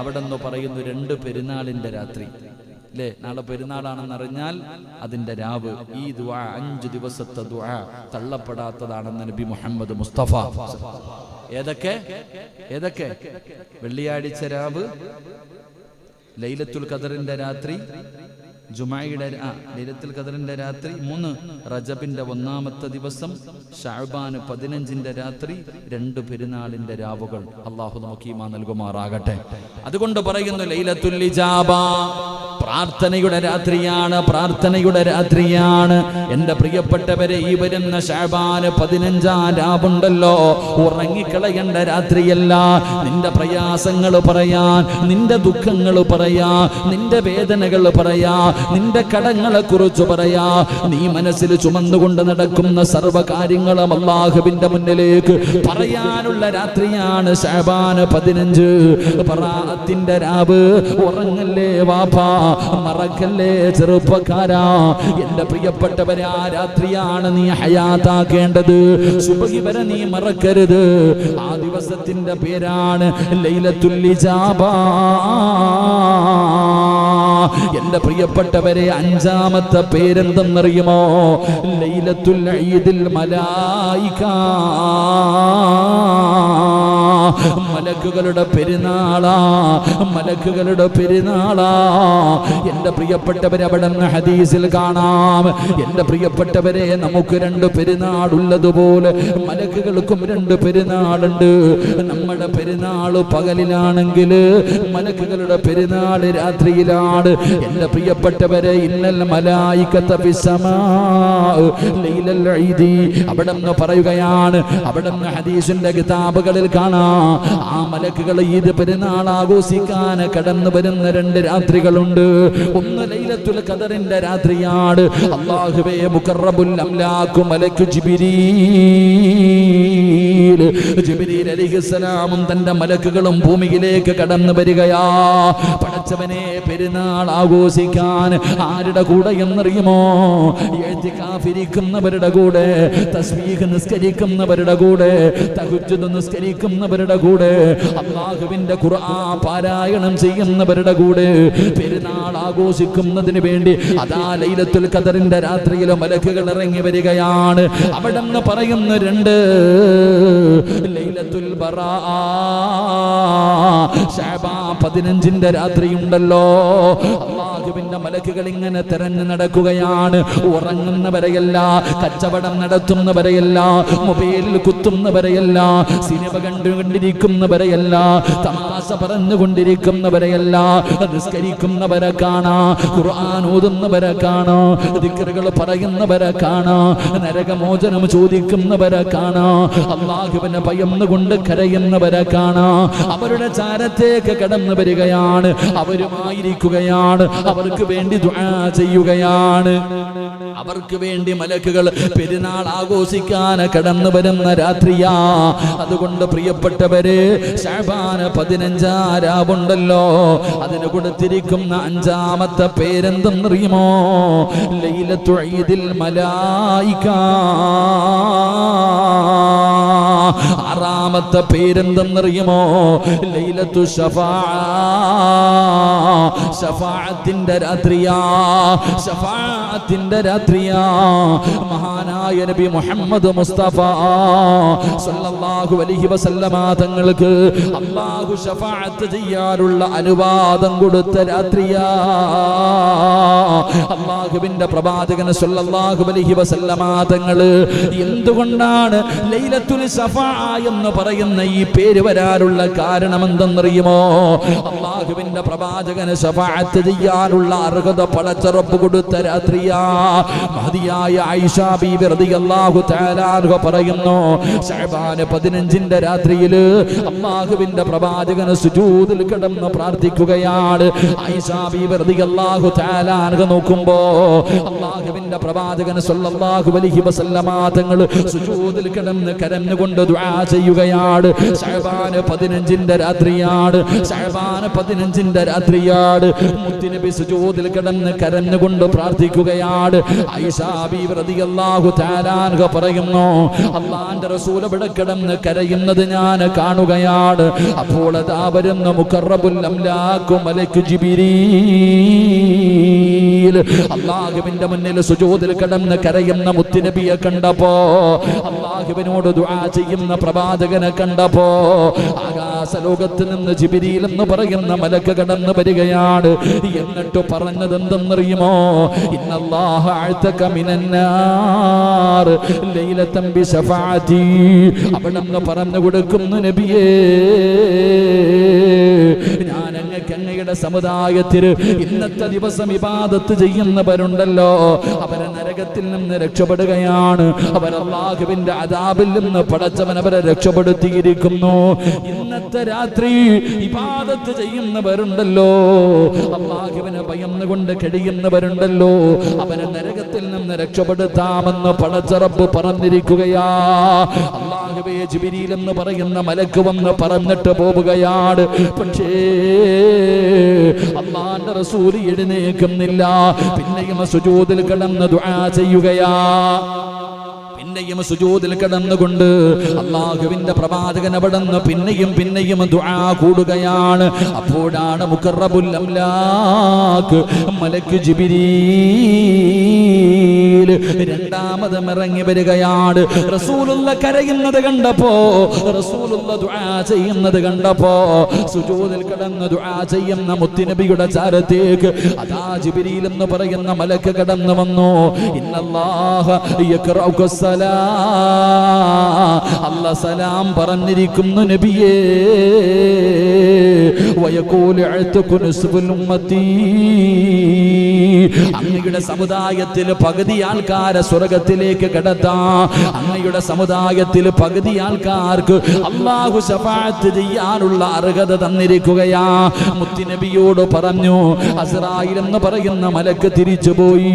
Speaker 1: അവിടെ നിന്ന് പറയുന്നു 2 പെരുന്നാളിന്റെ രാത്രി. അല്ലേ? നാളെ പെരുന്നാളാണെന്നറിഞ്ഞാൽ അതിന്റെ രാവ്, ഈ ദുആ 5 ദിവസത്തെ ദുആ തള്ളപ്പെടാത്തതാണെന്ന് നബി മുഹമ്മദ് മുസ്തഫ. ഏതൊക്കെ? വെള്ളിയാഴ്ച രാവ്, ലൈലത്തുൽ ഖദറിന്റെ രാത്രി, ജുമുഅയുടെ ലൈലത്തുൽ ഖദറിന്റെ രാത്രി, 3 റജബിന്റെ 1-ാമത്തെ ദിവസം, ശഅബാൻ 15 രാത്രി, 2 പെരുന്നാളിന്റെ രാവുകൾ. അല്ലാഹു നമുക്ക് ഈമാൻ നൽകുമാറാകട്ടെ. അതുകൊണ്ട് പറയുന്നു, ലൈലത്തുൽ ഇജാബ പ്രാർത്ഥനയുടെ രാത്രിയാണ്. എന്റെ പ്രിയപ്പെട്ടവരെ, ഈ വരുന്ന ശഅബാൻ 15-ാം രാവുണ്ടല്ലോ, ഉറങ്ങിക്കളയേണ്ട രാത്രിയല്ല. നിന്റെ പ്രയാസങ്ങൾ പറയാൻ, നിന്റെ ദുഃഖങ്ങൾ പറയാൻ, നിന്റെ വേദനകൾ പറയാൻ, നിന്റെ കടങ്ങളെ കുറിച്ച് പറയാ, നീ മനസ്സിൽ ചുമന്നുകൊണ്ട് നടക്കുന്ന സർവ്വകാര്യങ്ങളും അല്ലാഹുവിന്റെ മുന്നിലേക്ക് പറയാനുള്ള രാത്രിയാണ് ശഅബാൻ 15. ബറാഅത്തിന്റെ രാവ്. ഉറങ്ങല്ലേ വാപ്പാ, മറക്കല്ലേ ചെറുപ്പക്കാരാ. എന്റെ പ്രിയപ്പെട്ടവരെ, ആ രാത്രിയാണ് നീ ഹയാത്താക്കേണ്ടത്. സുബ്ഹി വരെ നീ മറക്കരുത്. ആ ദിവസത്തിന്റെ പേരാണ് ലൈലത്തുൽ ഇജാബ. എന്റെ പ്രിയപ്പെട്ടവരെ, 5-ാമത്തെ പേരെന്തെന്നറിയുമോ? ലൈലത്തുൽ ഈദിൽ മലായിക. മലക്കുകളുടെ പെരുന്നാളാ, മലക്കുകളുടെ പെരുന്നാളാ. എന്റെ പ്രിയപ്പെട്ടവരെ, അവിടെ നിന്ന് ഹദീസിൽ കാണാം, എന്റെ പ്രിയപ്പെട്ടവരെ, നമുക്ക് രണ്ട് പെരുന്നാളുള്ളതുപോലെ മലക്കുകൾക്കും രണ്ട് പെരുന്നാളുണ്ട്. നമ്മുടെ പെരുന്നാൾ പകലിലാണെങ്കിൽ മലക്കുകളുടെ പെരുന്നാൾ രാത്രിയിലാണ്. എന്റെ പ്രിയപ്പെട്ടവരെ, ഇന്നൽ മലായികത ഫിസ്സമാ ലൈലൽ ഈദി, അവിടെ നിന്ന് പറയുകയാണ്, അവിടെ നിന്ന് ഹദീസിന്റെ കിതാബുകളിൽ കാണാം, ആ മലക്കുകൾ ഈദ് പെരുന്നാൾ ആഘോഷിക്കാൻ കടന്നു വരുന്ന രണ്ട് രാത്രികളുണ്ട്. ഒന്ന് ലൈലത്തുൽ ഖദറിന്റെ രാത്രിയാണ്. അല്ലാഹുവേ, മുഖറബുൽ അംലാഖു മലക്കു ജിബ്രീൽ, ജിബ്രീൽ അലൈഹിസ്സലാമും തന്റെ മലക്കുകളും ഭൂമിയിലേക്ക് കടന്നു വരികയാ. പടച്ചവനെ, പെരുന്നാൾ ആഘോഷിക്കാൻ ആരുടെ കൂടെ എന്നറിയുമോ? ഇഅ്തികാഫിരിക്കുന്നവരുടെ കൂടെ, തസ്ബീഹ് നിസ്കരിക്കുന്നവരുടെ കൂടെ, തഹജ്ജുദ് നിസ്കരിക്കുന്നവരുടെ കൂടെ, അല്ലാഹുവിന്റെ ഖുർആൻ പാരായണം ചെയ്യുന്നവരുടെ കൂടെ പെരുന്നാൾ ആഘോഷിക്കുന്നതിന് വേണ്ടി അതാ ലൈലത്തുൽ ഖദറിന്റെ രാത്രിയിൽ മലക്കുകൾ ഇറങ്ങി വരികയാണ്. അവിടെ നിന്ന് പറയുന്ന രണ്ട് ലൈലത്തുൽ ബറാ, ശഅബാൻ 15ന്റെ രാത്രിയുണ്ടല്ലോ, അല്ലാഹുവിന്റെ മലക്കുകൾ ഇങ്ങനെ തെരഞ്ഞു നടക്കുകയാണ്. ഉറങ്ങുന്നവരെയല്ല, കച്ചവടം നടത്തുന്നവരെയല്ല, മൊബൈലിൽ കുത്തുന്നവരെയല്ല, സിനിമ കണ്ടുകൊണ്ടിരിക്കുന്നവരെയല്ല, തമാശ പറഞ്ഞുകൊണ്ടിരിക്കുന്നവരെയല്ല, നിസ്കരിക്കുന്നവരെ കാണാ, ഖുർആൻ ഓതുന്നവരെ കാണാ, ദിക്റുകൾ പറയുന്നവരെ കാണാ, നരകമോചനം ചോദിക്കുന്നവരെ കാണാ, അല്ലാഹുവിനെ ഭയന്നുകൊണ്ട് കരയുന്നവരെ കാണാ. അവരുടെ ചാരത്തേക്ക് കടന്നു വരികയാണ്, അവരുമായിരിക്കുകയാണ്, അവർക്ക് വേണ്ടി ദുആ ചെയ്യുകയാണ്. അവർക്ക് വേണ്ടി മലക്കുകൾ പെരുന്നാൾ ആഘോഷിക്കാൻ കടന്നു വരുന്ന രാത്രിയാ. അതുകൊണ്ട് പ്രിയപ്പെട്ടവരെ, ശഅബാൻ 15 രാവുണ്ടല്ലോ, അതിന് കൊടുത്തിരിക്കുന്ന 5ാമത്തെ പേരെന്തെന്നറിയുമോ? ലൈലത്തുൽ ഈദിൽ മലായിക. 6ാമത്തെ പേരെന്തെന്നറിയുമോ? ലൈലത്തു ശഫാഅ, ശഫാഅത്തിന്റെ രാത്രിയാ, ശഫാഅത്തിന്റെ രാത്രിയാ. മഹാനായ നബി മുഹമ്മദ് മുസ്തഫ സല്ലല്ലാഹു അലൈഹി വസല്ലമ തങ്ങൾക്ക് അല്ലാഹു ശഫാഅത്ത് ചെയ്യാനുള്ള അനുവാദം കൊടുത്ത രാത്രിയാ. അല്ലാഹുവിന്റെ പ്രവാചകൻ സല്ലല്ലാഹു അലൈഹി വസല്ലമ തങ്ങൾ എന്തുകൊണ്ടാണ് ലൈലത്തുൽ ശഫാഅ എന്ന് പറയുന്ന ഈ പേര് വരാനുള്ള കാരണം എന്തെന്നറിയുമോ? അല്ലാഹുവിന്റെ പ്രവാചകന് ശഫാഅത്ത് ചെയ്യാനുള്ള അർഹത പടച്ച റബ്ബ് കൊടുത്ത രാത്രിയാ. മഹദിയായ ആയിഷ ബീവി റളിയല്ലാഹു തആല അൻഹ പറയുന്നു, ശഅബാൻ 15ന്റെ രാത്രിയിൽ അല്ലാഹുവിന്റെ പ്രവാചകന് സുജൂദിൽ കിടന്ന് പ്രാർത്ഥിക്കുകയാണ്. ആയിഷ ബീവി റളിയല്ലാഹു തആല അൻഹ നോക്കുമ്പോ അല്ലാഹുവിന്റെ പ്രവാചകൻ സല്ലല്ലാഹു അലൈഹി വസല്ലമ തങ്ങൾ സുജൂദിൽ കിടന്ന് കരഞ്ഞുകൊണ്ട് ദുആ ചെയ്യുകയാണ്. ശഅബാൻ 15ന്റെ രാത്രിയാണ്, ശഅബാൻ 15ന്റെ രാത്രിയാണ്. മുത്തുനബി സുജൂദിൽ കിടന്ന് കരഞ്ഞുകൊണ്ട് പ്രാർത്ഥിക്കുകയാണ്. ആയിഷ ബീവി റളിയല്ലാഹു തആല അൻഹ പറയുന്നു, അല്ലാഹുവിന്റെ റസൂൽ ഇവിടെ കിടന്ന് കരയുന്നത് ഞാൻ കാണുകയാണ്. അപ്പോൾ അതാ വരുന്ന മുഖറബുൽ അംലാഖു മലക്ക് ജിബ്രീൽ അല്ലാഹുവിന്റെ മുന്നിൽ സുജൂദിൽ കിടന്ന് കരയുന്ന മുത്തുനബിയെ കണ്ടപ്പോ, അല്ലാഹുവിനോട് ദുആ ചെയ്യുന്ന പ്രവാചകനെ കണ്ടപ്പോ, ആകാശലോകത്ത് നിന്ന് ജിബ്രീൽ എന്ന് പറയുന്ന മലക്ക് കടന്നു വരികയാണ്. എന്നിട്ട് പറഞ്ഞത് എന്തെന്നറിയുമോ? ഇന്നല്ലാഹ അഅതക മിനന്നാർ ലൈലതൻ ബിശഫാഅതി. അവിടെന്ന് പറഞ്ഞു കൊടുക്കുന്നു, നബിയേ, ഞാൻ അങ്ങയുടെ സമുദായത്തിൽ ഇന്നത്തെ ദിവസം ഇബാദത്ത് ചെയ്യുന്നവരുണ്ടല്ലോ, അവരെ നരകത്തിൽ നിന്ന് രക്ഷപ്പെടുകയാണ്, അവർ അല്ലാഹുവിന്റെ അദാബിൽ നിന്ന് പടച്ചവൻ അവരെ രക്ഷപ്പെടുത്തിയിരിക്കുന്നു. ഇന്നത്തെ രാത്രി ഇബാദത്ത് ചെയ്യുന്നവരുണ്ടല്ലോ, അല്ലാഹുവിനെ ഭയന്നുകൊണ്ട് കഴിയുന്നവരുണ്ടല്ലോ, അവനെ നരകത്തിൽ നിന്ന് രക്ഷപ്പെടുത്താമെന്ന് പടച്ച റബ്ബ് പറഞ്ഞിരിക്കുകയാ. അല്ലാഹുവേ, ജിബ്രീൽ എന്ന് പറയുന്ന മലക്ക് വന്ന് പറഞ്ഞിട്ട് പോവുകയാണ്. പക്ഷേ അല്ലാഹുവിന്റെ റസൂൽ എഴുന്നേൽക്കുന്നില്ല. പിന്നെയും സുജൂദിൽ കിടന്ന് ദുആ ചെയ്യുകയാ. പിന്നെയും സുജൂദിൽ കിടന്നുകൊണ്ട് അല്ലാഹുവിന്റെ പ്രവാചകൻ അവിടുന്ന് പിന്നെയും ദുആ കൂടുകയാണ്. അപ്പോഴാണ് മുഖറബുൽ അംലാക്ക് മലക്ക് ജിബ്രീൽ രണ്ടാമതും ഇറങ്ങി വരികയാണ്. റസൂലുള്ള കരയുന്നത് കണ്ടപ്പോ, റസൂലുള്ള ദുആ ചെയ്യുന്നത് കണ്ടപ്പോ, സുജൂദിൽ കിടന്ന് ദുആ ചെയ്യുന്ന മുത്തുനബിയുടെ ചാരത്തേക്ക് അതാ ജിബ്രീൽ എന്ന് പറയുന്ന മലക്ക് കടന്നു വന്നു. ഇന്നല്ലാഹ യഖറഉക സലാം, അല്ലാഹ് സലാം പറഞ്ഞിരിക്കുന്നു നബിയേ. വയഖൂലു അഅ്തഖു നിസ്ഫുൽ ഉമ്മത്തി, അങ്ങയുടെ സമുദായത്തിൽ പകുതി ആൾക്കാരെ സ്വർഗ്ഗത്തിലേക്ക് കടത്താം. അങ്ങയുടെ സമുദായത്തിൽ പകുതി ആൾക്കാർക്ക് അല്ലാഹു ശഫാഅത്ത് ചെയ്യാനുള്ള അർഹത തന്നിരിക്കുകയാ. മുത്തുനബിയോട് പറഞ്ഞു. അസ്റായിൽ എന്ന് പറയുന്ന മലക്ക് തിരിച്ചുപോയി.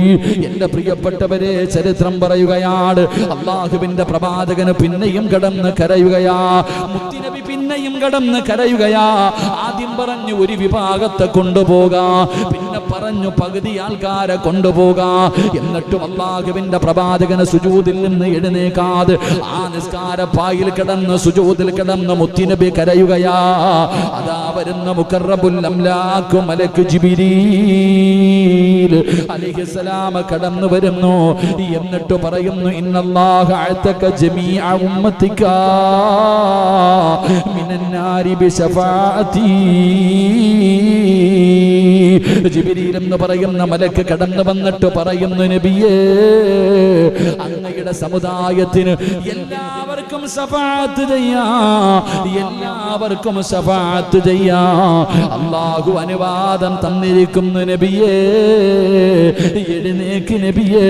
Speaker 1: എന്റെ പ്രിയപ്പെട്ടവരെ, ചരിത്രം പറയുകയാണ്, അല്ലാഹുവിന്റെ പ്രവാചകന് പിന്നെയും കടന്ന് കരയുകയാ. മുത്തുനബി പിന്നെയും കടന്ന് കരയുകയാ. ആദ്യം പറഞ്ഞു ഒരു വിഭാഗത്തെ കൊണ്ടുപോകാം, പിന്നെ പറഞ്ഞു പകുതി ആൾക്കാരെ കൊണ്ടുപോകാം. എന്നിട്ടും അല്ലാഹുവിന്റെ പ്രവാചകന് സുജൂദിൽ നിന്ന് എഴുന്നേക്കാതെ ആ നിസ്കാരപ്പായിൽ കിടന്ന് സുജൂദിൽ കിടന്ന് മുത്തുനബി കരയുകയാ. അതാ വരുന്ന മുഖറബുൽ അംലാക്ക് മലക്ക് ജിബ്രീൽ അലൈഹിസ്സലാം കടന്നു വരുന്നു. എന്നിട്ട് പറയുന്നു, ഇന്നല്ലാഹ അഅ്തക ജമീഅ ഉമ്മതിക മിനന്നാരി ബിശഫാഅതി. ജിബ്രീൽ എന്ന് പറയുന്ന മലക്ക് കടന്നു വന്നിട്ട് പറയുന്നു, നബിയേ, അങ്ങയുടെ സമുദായത്തിന് എല്ലാവർക്കും ശഫാഅത്ത് ചെയ്യാം, എല്ലാവർക്കും ശഫാഅത്ത് ചെയ്യാം. അല്ലാഹു അനുവാദം തന്നിരിക്കുന്നു നബിയേ. എഴുന്നേക്ക് നബിയേ.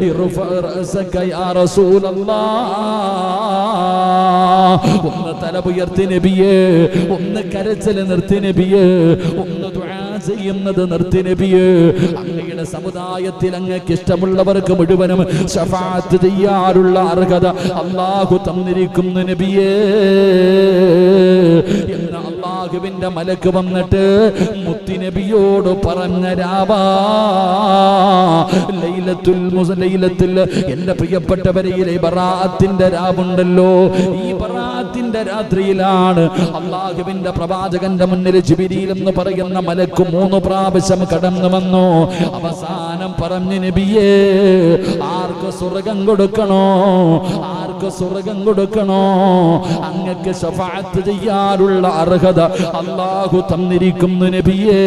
Speaker 1: ഇർഫഅ റഅസക യാ റസൂലല്ലാഹ്. ഒന്ന് തല ഉയർത്തി നബിയേ, ഒന്ന് കരച്ചിൽ നിർത്തി നബിയേ, ഒന്ന് ദുആ ചെയ്യുന്നത് നിർത്തി നബിയേ. അങ്ങയുടെ സമുദായത്തിൽ അങ്ങക്ക് ഇഷ്ടമുള്ളവർക്ക് മുഴുവനും ശഫാഅത്ത് ചെയ്യാനുള്ള അർഹത അല്ലാഹു തന്നിരിക്കുന്നു നബിയേ എന്ന് അല്ലാഹുവിന്റെ മലക്ക് വന്നിട്ട് മുത്തുനബിയോട് പറഞ്ഞ രാവാ ലൈലത്തുൽ എന്റെ പ്രിയപ്പെട്ടവരെ, ബറാഅത്തിന്റെ രാവുണ്ടല്ലോ. ഈ ബറാഅത്തിന്റെ രാത്രിയിലാണ് അല്ലാഹുവിന്റെ പ്രവാചകന്റെ മുന്നിൽ ജിബ്രീൽ എന്ന് പറയുന്ന മലക്ക് 3 പ്രാവശ്യം കടന്നു വന്നു. അവസാനം പറഞ്ഞു, നബിയേ, ആർക്ക് സ്വർഗം കൊടുക്കണോ, ആർക്ക് സ്വർഗം കൊടുക്കണോ, അങ്ങക്ക് ശഫാഅത്ത് ചെയ്യാനുള്ള അർഹത അല്ലാഹു തന്നിരിക്കുന്നു നബിയേ.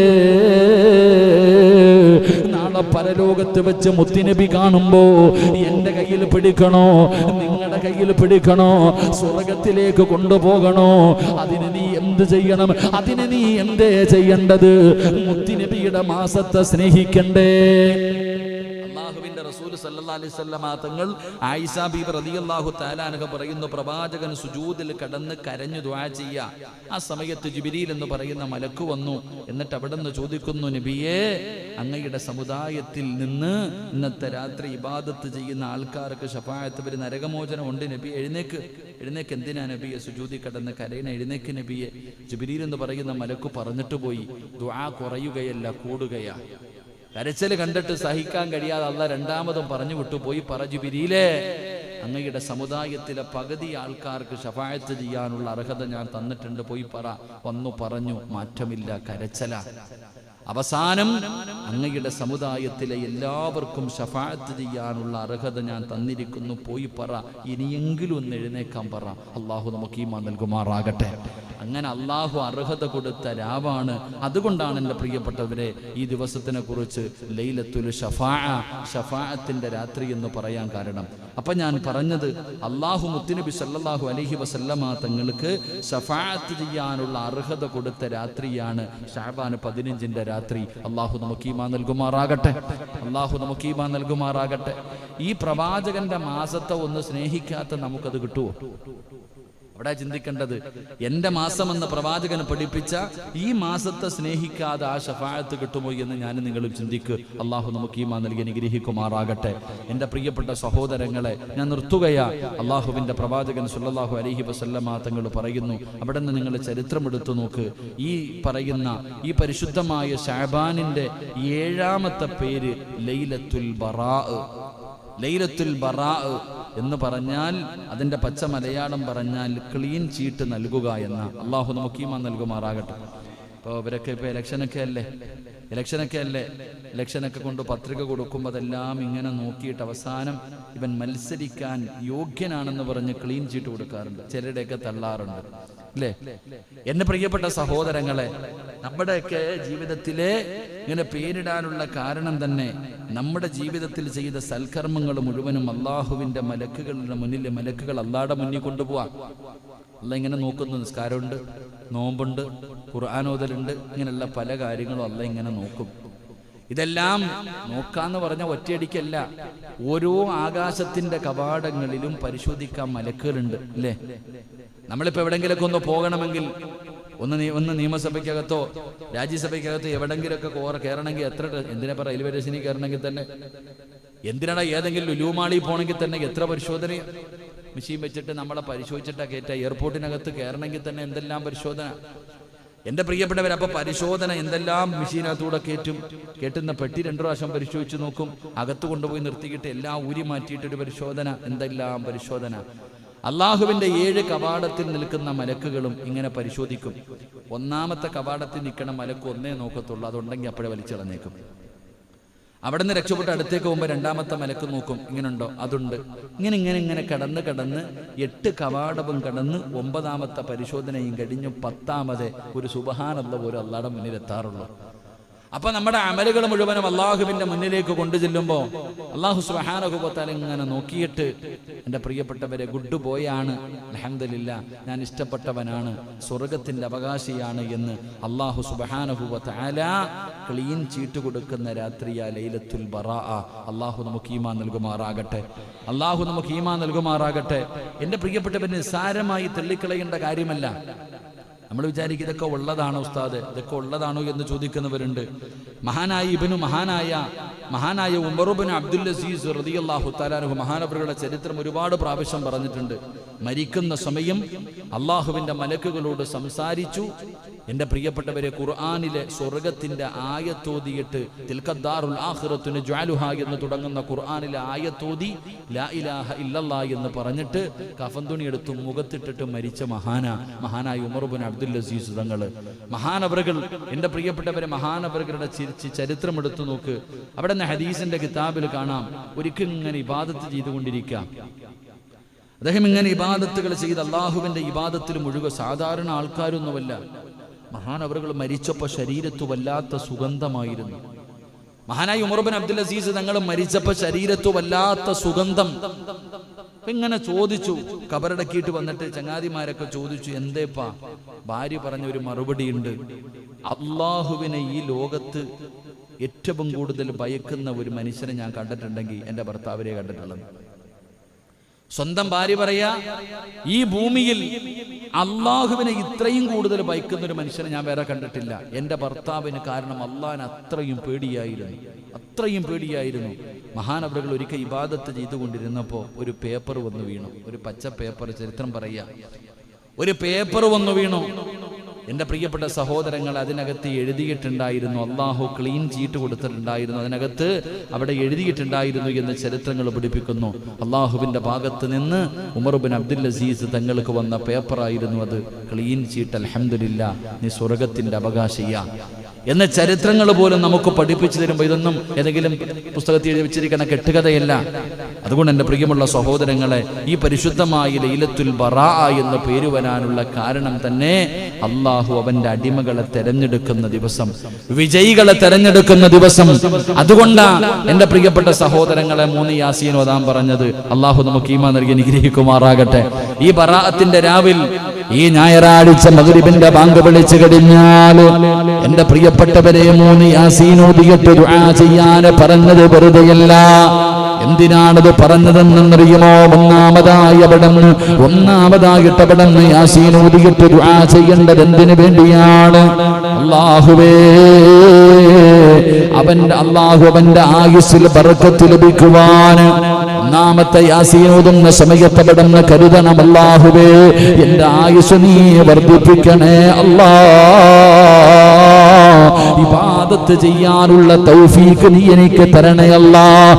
Speaker 1: നാളെ പരലോകത്ത് വെച്ച് മുത്തുനബി കാണുമ്പോ എന്റെ കയ്യിൽ പിടിക്കണോ, നിങ്ങളുടെ കയ്യിൽ പിടിക്കണോ, സ്വർഗത്തിലേക്ക് കൊണ്ടുപോകണോ? അതിന് നീ എന്ത് ചെയ്യണം? അതിന് നീ എന്തേ ചെയ്യേണ്ടത്? മുത്തുനബിയുടെ മാസത്തെ സ്നേഹിക്കണ്ടേ? അല്ലാഹുവിന്റെ റസൂൽ സല്ലല്ലാഹു അലൈഹി വസല്ലമ തങ്ങൾ ആയിഷ ബീബി റളിയല്ലാഹു തആല അൻഹ പറയുന്നു, പ്രവാചകൻ സുജൂദിൽ കടന്ന് കരഞ്ഞു ദുആ ചെയ്യാ. ആ സമയത്ത് ജിബ്രീൽ എന്ന് പറയുന്ന മലക്ക് വന്നു. എന്നിട്ട് അവിടുന്ന് ചോദിക്കുന്നു, നബിയേ, അങ്ങയുടെ സമുദായത്തിൽ നിന്ന് ഇന്നത്തെ രാത്രി ഇബാദത്ത് ചെയ്യുന്ന ആൾക്കാർക്ക് ശഫാഅത്ത് വരും, നരകമോചനം ഉണ്ട് നബി. എഴുന്നേക്ക്, എഴുന്നേക്ക്. എന്തിനാ നബിയെ സുജൂദിൽ കടന്ന് കരയണ? എഴുന്നേക്ക് നബിയെ. ജിബ്രീൽ എന്ന് പറയുന്ന മലക്ക് പറഞ്ഞിട്ട് പോയി. ദുആ കുറയുകയല്ല, കൂടുകയാ. കരച്ചിൽ കണ്ടിട്ട് സഹിക്കാൻ കഴിയാതെ അല്ലാഹ് രണ്ടാമതും പറഞ്ഞു വിട്ടു, പോയി പറ ജിബ്രീലേ, അങ്ങയുടെ സമുദായത്തിലെ പകുതി ആൾക്കാർക്ക് ശഫാഅത്ത് ചെയ്യാനുള്ള അർഹത ഞാൻ തന്നിട്ടുണ്ട്, പോയി പറ. വന്നു പറഞ്ഞു, മാറ്റമില്ല, കരച്ചല. അവസാനം അങ്ങയുടെ സമുദായത്തിലെ എല്ലാവർക്കും ശഫാഅത്ത് ചെയ്യാനുള്ള അർഹത ഞാൻ തന്നിരിക്കുന്നു, പോയി പറ. ഇനിയെങ്കിലും ഒന്ന് എഴുന്നേക്കാൻ പറ. അല്ലാഹു നമുക്ക് ഈമാൻ നൽകുമാറാകട്ടെ. അങ്ങനെ അല്ലാഹു അർഹത കൊടുത്ത രാവാണ്. അതുകൊണ്ടാണ് എൻ്റെ പ്രിയപ്പെട്ടവരെ ഈ ദിവസത്തിനെ കുറിച്ച് ലൈലത്തുൽ ഷഫാഅത്തിന്റെ രാത്രി എന്ന് പറയാൻ കാരണം. അപ്പൊ ഞാൻ പറഞ്ഞത്, അല്ലാഹു മുത്തുനബി സല്ലല്ലാഹു അലൈഹി വസല്ലമ തങ്ങൾക്ക് ശഫാഅത്ത് ചെയ്യാനുള്ള അർഹത കൊടുത്ത രാത്രിയാണ് ശഅബാൻ 15ന്റെ രാത്രി. അല്ലാഹു നമുക്ക് ഈമാൻ നൽകുമാറാകട്ടെ. അല്ലാഹു നമുക്ക് ഈമാൻ നൽകുമാറാകട്ടെ. ഈ പ്രവാചകന്റെ മാസത്തെ ഒന്ന് സ്നേഹിക്കാത്ത നമുക്കത് കിട്ടുമോ? അവിടെ ചിന്തിക്കേണ്ടത്, എന്റെ മാസം എന്ന പ്രവാചകന് പഠിപ്പിച്ച ഈ മാസത്തെ സ്നേഹിക്കാതെ ആ ശഫാഅത്ത് കിട്ടുമോ എന്ന് ഞാൻ നിങ്ങളും ചിന്തിക്കുക. അള്ളാഹു നമുക്ക് ഈമാൻ നൽകി അനുഗ്രഹിക്കുമാറാകട്ടെ. എൻ്റെ പ്രിയപ്പെട്ട സഹോദരങ്ങളെ, ഞാൻ നിർത്തുകയാ. അള്ളാഹുവിന്റെ പ്രവാചകൻ സല്ലല്ലാഹു അലൈഹി വസല്ലമ തങ്ങൾ പറയുന്നു, അവിടെ നിന്ന് നിങ്ങൾ ചരിത്രം എടുത്തു നോക്ക്. ഈ പറയുന്ന ഈ പരിശുദ്ധമായ ശഅബാനിന്റെ 7ാമത്തെ പേര് ലൈലത്തുൽ ബറാ. ലൈലത്തുൽ ബറാ എന്ന് പറഞ്ഞാൽ അതിൻ്റെ പച്ച മലയാളം പറഞ്ഞാൽ ക്ലീൻ ചീട്ട് നൽകുക എന്ന. അള്ളാഹു നമുക്ക് ഈമാൻ നൽകുമാറാകട്ടെ. ഇപ്പോൾ ഇവരൊക്കെ ഇപ്പോൾ ഇലക്ഷനൊക്കെ അല്ലേ ഇലക്ഷനൊക്കെ കൊണ്ട് പത്രിക കൊടുക്കുമ്പോൾ അതെല്ലാം ഇങ്ങനെ നോക്കിയിട്ട് അവസാനം ഇവൻ മത്സരിക്കാൻ യോഗ്യനാണെന്ന് പറഞ്ഞ് ക്ലീൻ ചീട്ട് കൊടുക്കാറുണ്ട്, ചിലരുടെയൊക്കെ തള്ളാറുണ്ട് അല്ലേ? എന്റെ പ്രിയപ്പെട്ട സഹോദരങ്ങളെ, നമ്മുടെയൊക്കെ ജീവിതത്തിലെ ഇങ്ങനെ പേരിടാനുള്ള കാരണം തന്നെ നമ്മുടെ ജീവിതത്തിൽ ചെയ്ത സൽക്കർമ്മങ്ങൾ മുഴുവനും അള്ളാഹുവിന്റെ മലക്കുകളുടെ മുന്നിൽ, മലക്കുകൾ അള്ളാഹുടെ മുന്നിൽ കൊണ്ടുപോവാ. അല്ല ഇങ്ങനെ നോക്കുന്നു, നിസ്കാരമുണ്ട്, നോമ്പുണ്ട്, ഖുർആനോദലുണ്ട്, ഇങ്ങനെയുള്ള പല കാര്യങ്ങളും അല്ല ഇങ്ങനെ നോക്കും. ഇതെല്ലാം നോക്കാന്ന് പറഞ്ഞ ഒറ്റയടിക്കല്ല, ഓരോ ആകാശത്തിന്റെ കവാടങ്ങളിലും പരിശോധിക്കാൻ മലക്കുകളുണ്ട് അല്ലേ? നമ്മളിപ്പോ എവിടെങ്കിലൊക്കെ ഒന്ന് പോകണമെങ്കിൽ, ഒന്ന് നിയമസഭയ്ക്കകത്തോ രാജ്യസഭയ്ക്കകത്തോ എവിടെങ്കിലൊക്കെ കയറണമെങ്കിൽ എത്ര, എന്തിനാ റെയിൽവേ സ്റ്റേഷനിൽ കയറണമെങ്കിൽ തന്നെ, എന്തിനാണ് ഏതെങ്കിലും ലുലുമാളിൽ പോകണമെങ്കിൽ തന്നെ എത്ര പരിശോധന മെഷീൻ വെച്ചിട്ട് നമ്മളെ പരിശോധിച്ചിട്ടാ കയറ്റ. എയർപോർട്ടിനകത്ത് കയറണമെങ്കിൽ തന്നെ എന്തെല്ലാം പരിശോധന. എന്റെ പ്രിയപ്പെട്ടവർ, അപ്പൊ പരിശോധന എന്തെല്ലാം മെഷീനകത്തൂടെ കേട്ടുന്ന പെട്ടി 2 പ്രാവശ്യം പരിശോധിച്ച് നോക്കും, അകത്ത് കൊണ്ടുപോയി നിർത്തിയിട്ട് എല്ലാം ഊരി മാറ്റിയിട്ടൊരു പരിശോധന, എന്തെല്ലാം പരിശോധന. അള്ളാഹുവിന്റെ 7 കവാടത്തിൽ നിൽക്കുന്ന മലക്കുകളും ഇങ്ങനെ പരിശോധിക്കും. 1ാമത്തെ കവാടത്തിൽ നിൽക്കണ മലക്ക് ഒന്നേ നോക്കത്തുള്ളൂ, അതുണ്ടെങ്കിൽ അപ്പോഴേ വലിച്ചളഞ്ഞേക്കും. അവിടെ നിന്ന് രക്ഷപ്പെട്ട് അടുത്തേക്ക് പോകുമ്പോൾ 2ാമത്തെ മലക്ക് നോക്കും, ഇങ്ങനെയുണ്ടോ, അതുണ്ട്. ഇങ്ങനെ കടന്ന് 8 കവാടവും കടന്ന് 9ാമത്തെ പരിശോധനയും കഴിഞ്ഞു 10ാമത് ഒരു സുബ്ഹാനല്ലാഹ് പോലും അള്ളാഹുടെ മുന്നിൽ എത്താറുള്ളൂ. അപ്പൊ നമ്മുടെ അമലുകൾ മുഴുവനും അള്ളാഹുവിന്റെ മുന്നിലേക്ക് കൊണ്ടു ചെല്ലുമ്പോൾ അള്ളാഹു സുബ്ഹാനഹു വ തആല ഇങ്ങനെ നോക്കിയിട്ട്, എൻ്റെ പ്രിയപ്പെട്ടവരെ, ഗുഡ് ബോയ് ആണ്, അൽഹംദുലില്ലാ, ഞാൻ ഇഷ്ടപ്പെട്ടവനാണ്, സ്വർഗത്തിന്റെ അവകാശിയാണ് എന്ന് അള്ളാഹു സുബ്ഹാനഹു വ തആല ക്ലീൻ ചീട്ട് കൊടുക്കുന്ന രാത്രിയാ ലൈലത്തുൽ ബറാഅ. അള്ളാഹു നമുക്ക് ഈമാൻ നൽകുമാറാകട്ടെ, അള്ളാഹു നമുക്ക് ഈമാൻ നൽകുമാറാകട്ടെ. എൻ്റെ പ്രിയപ്പെട്ടവരെ, നിസ്സാരമായി തള്ളിക്കളയേണ്ട കാര്യമല്ല. നമ്മൾ വിചാരിക്കും ഇതൊക്കെ ഉള്ളതാണോ ഉസ്താദ്, ഇതൊക്കെ ഉള്ളതാണോ എന്ന് ചോദിക്കുന്നവരുണ്ട്. മഹാനായ ഉമർ ഇബ്നു അബ്ദുൽ അസീസ് റളിയല്ലാഹു തആല അൻഹു മഹാനവറുകളുടെ ചരിത്രം ഒരുപാട് പ്രാവശ്യം പറഞ്ഞിട്ടുണ്ട്. മരിക്കുന്ന സമയം അള്ളാഹുവിന്റെ മലക്കുകളോട് സംസാരിച്ചു. എൻ്റെ പ്രിയപ്പെട്ടവരെ, ഖുർആനിലെ സ്വർഗത്തിന്റെ ആയത്തോതിയിട്ട് തിൽക്കദ്ദാറുൽ ആഖിറത്തു നജ്അലുഹാ എന്ന് തുടങ്ങുന്ന ഖുർആനിലെ ആയത്തോതി ലാ ഇലാഹ ഇല്ലല്ലാഹ് എന്ന് പറഞ്ഞിട്ട് കഫൻ തുണി എടുത്ത് മുഖത്തിട്ടിട്ട് മരിച്ച മഹാനായ ഉമർ ഇബ്നു അബ്ദുൽ അസീസ് തങ്ങള്. മഹാനവറുകൾ, എൻ്റെ പ്രിയപ്പെട്ടവരെ, മഹാനവറുകളുടെ ചരിത്രം എടുത്തു നോക്ക്. അവിടെ നിന്ന് ഹദീസിന്റെ കിതാബിൽ കാണാം, ഒരിക്കൽ ഇങ്ങനെ ഇബാദത്ത് ചെയ്തുകൊണ്ടിരിക്കാം. അദ്ദേഹം ഇങ്ങനെ ഇബാദത്തുകൾ ചെയ്ത് അള്ളാഹുവിന്റെ ഇബാദത്തിൽ മുഴുവൻ. സാധാരണ ആൾക്കാരൊന്നുമല്ല. മഹാനവറുകൾ മരിച്ചപ്പോൾ ശരീരത്ത് വല്ലാത്ത സുഗന്ധമായിരുന്നു. മഹാനായ ഉമർ ഇബ്നു അബ്ദുൽ അസീസ് തങ്ങൾ മരിച്ചപ്പോൾ ശരീരത്ത് വല്ലാത്ത സുഗന്ധം. ഇങ്ങനെ ചോദിച്ചു, കബറടക്കിയിട്ട് വന്നിട്ട് ചങ്ങാതിമാരൊക്കെ ചോദിച്ചു, എന്തേപ്പാ? ഭാര്യ പറഞ്ഞ ഒരു മറുപടി ഉണ്ട്, അള്ളാഹുവിനെ ഈ ലോകത്ത് ഏറ്റവും കൂടുതൽ ഭയക്കുന്ന ഒരു മനുഷ്യനെ ഞാൻ കണ്ടിട്ടുണ്ടെങ്കിൽ എൻ്റെ ഭർത്താവിനെ കണ്ടിട്ടുള്ളത്. സ്വന്തം ഭാര്യ പറയാ, ഈ ഭൂമിയിൽ അള്ളാഹുവിനെ ഇത്രയും കൂടുതൽ ഭയക്കുന്ന ഒരു മനുഷ്യനെ ഞാൻ വേറെ കണ്ടിട്ടില്ല എൻ്റെ ഭർത്താവിന്. കാരണം അള്ളാഹിനെ അത്രയും പേടിയായിരുന്നു. മഹാനവറുകൾ ഒരിക്കൽ ഇബാദത്ത് ചെയ്തുകൊണ്ടിരുന്നപ്പോൾ ഒരു പേപ്പർ വന്നു വീണു, ഒരു പച്ച പേപ്പർ. ചരിത്രം പറയാ, ഒരു പേപ്പർ വന്നു വീണു. എൻ്റെ പ്രിയപ്പെട്ട സഹോദരങ്ങൾ, അതിനകത്ത് എഴുതിയിട്ടുണ്ടായിരുന്നു, അള്ളാഹു ക്ലീൻ ചീട്ട് കൊടുത്തിട്ടുണ്ടായിരുന്നു. അതിനകത്ത് അവിടെ എഴുതിയിട്ടുണ്ടായിരുന്നു എന്ന് ചരിത്രങ്ങൾ പഠിപ്പിക്കുന്നു. അള്ളാഹുവിന്റെ ഭാഗത്ത് നിന്ന് ഉമർ ഇബ്നു അബ്ദുൽ അസീസ് തങ്ങൾക്ക് വന്ന പേപ്പറായിരുന്നു അത്. ക്ലീൻ ചീട്ട്, അൽഹംദുലില്ലാ, നീ സ്വർഗത്തിന്റെ അവകാശിയാ എന്ന ചരിത്രങ്ങൾ പോലും നമുക്ക് പഠിപ്പിച്ചു തരുമ്പോൾ ഇതൊന്നും ഏതെങ്കിലും പുസ്തകത്തിൽ എഴുതി വെച്ചിരിക്കുന്ന കെട്ടുകഥയല്ല. അതുകൊണ്ട് എൻ്റെ പ്രിയമുള്ള സഹോദരങ്ങളെ, ഈ പരിശുദ്ധമായ ലൈലത്തുൽ ബറാഅ എന്ന് പേര് വരാനുള്ള കാരണം തന്നെ അള്ളാഹു അവന്റെ അടിമകളെ തെരഞ്ഞെടുക്കുന്ന ദിവസം, വിജയികളെ തെരഞ്ഞെടുക്കുന്ന ദിവസം. അതുകൊണ്ടാണ് എൻ്റെ പ്രിയപ്പെട്ട സഹോദരങ്ങളെ 3 യാസീൻ ഓതാൻ പറഞ്ഞത്. അള്ളാഹു നമുക്ക് ഈമാൻ നൽകി അനുഗ്രഹിക്കുമാറാകട്ടെ. ഈ ബറാഅത്തിന്റെ രാവിൽ, ഈ ഞായറാഴ്ച മഗ്രിബിന്റെ ബാങ്ക് വിളിച്ചു കഴിഞ്ഞാൽ എൻ്റെ പ്രിയപ്പെട്ടവരെ 3 യാസീൻ ഓതിയിട്ട് ദുആ ചെയ്യാൻ പറഞ്ഞത് വെറുതെയല്ല. എന്തിനാണത് പറഞ്ഞതെന്നറിയുമോ? ഒന്നാമതായിട്ട് അവിടെ നിന്ന് യാസീൻ ഓതിയിട്ട് ദുആ ചെയ്യേണ്ടത് എന്തിനു വേണ്ടിയാണ്? അല്ലാഹുവേ, അവന്റെ ആയുസ്സിൽ ബർക്കത്ത് ലഭിക്കുവാൻ ഒന്നാമത്തെ യാസീൻ ഓതുന്ന സമയത്ത് അവിടെ നിന്ന് കരുതണം, അല്ലാഹുവേ എന്റെ ആയുസ് നീ വർദ്ധിപ്പിക്കണേ അല്ലാഹ്. ഇബാദത്ത് ചെയ്യാനുള്ള തൗഫീഖ് നീ എനിക്ക് തരണേ അല്ലാഹ്.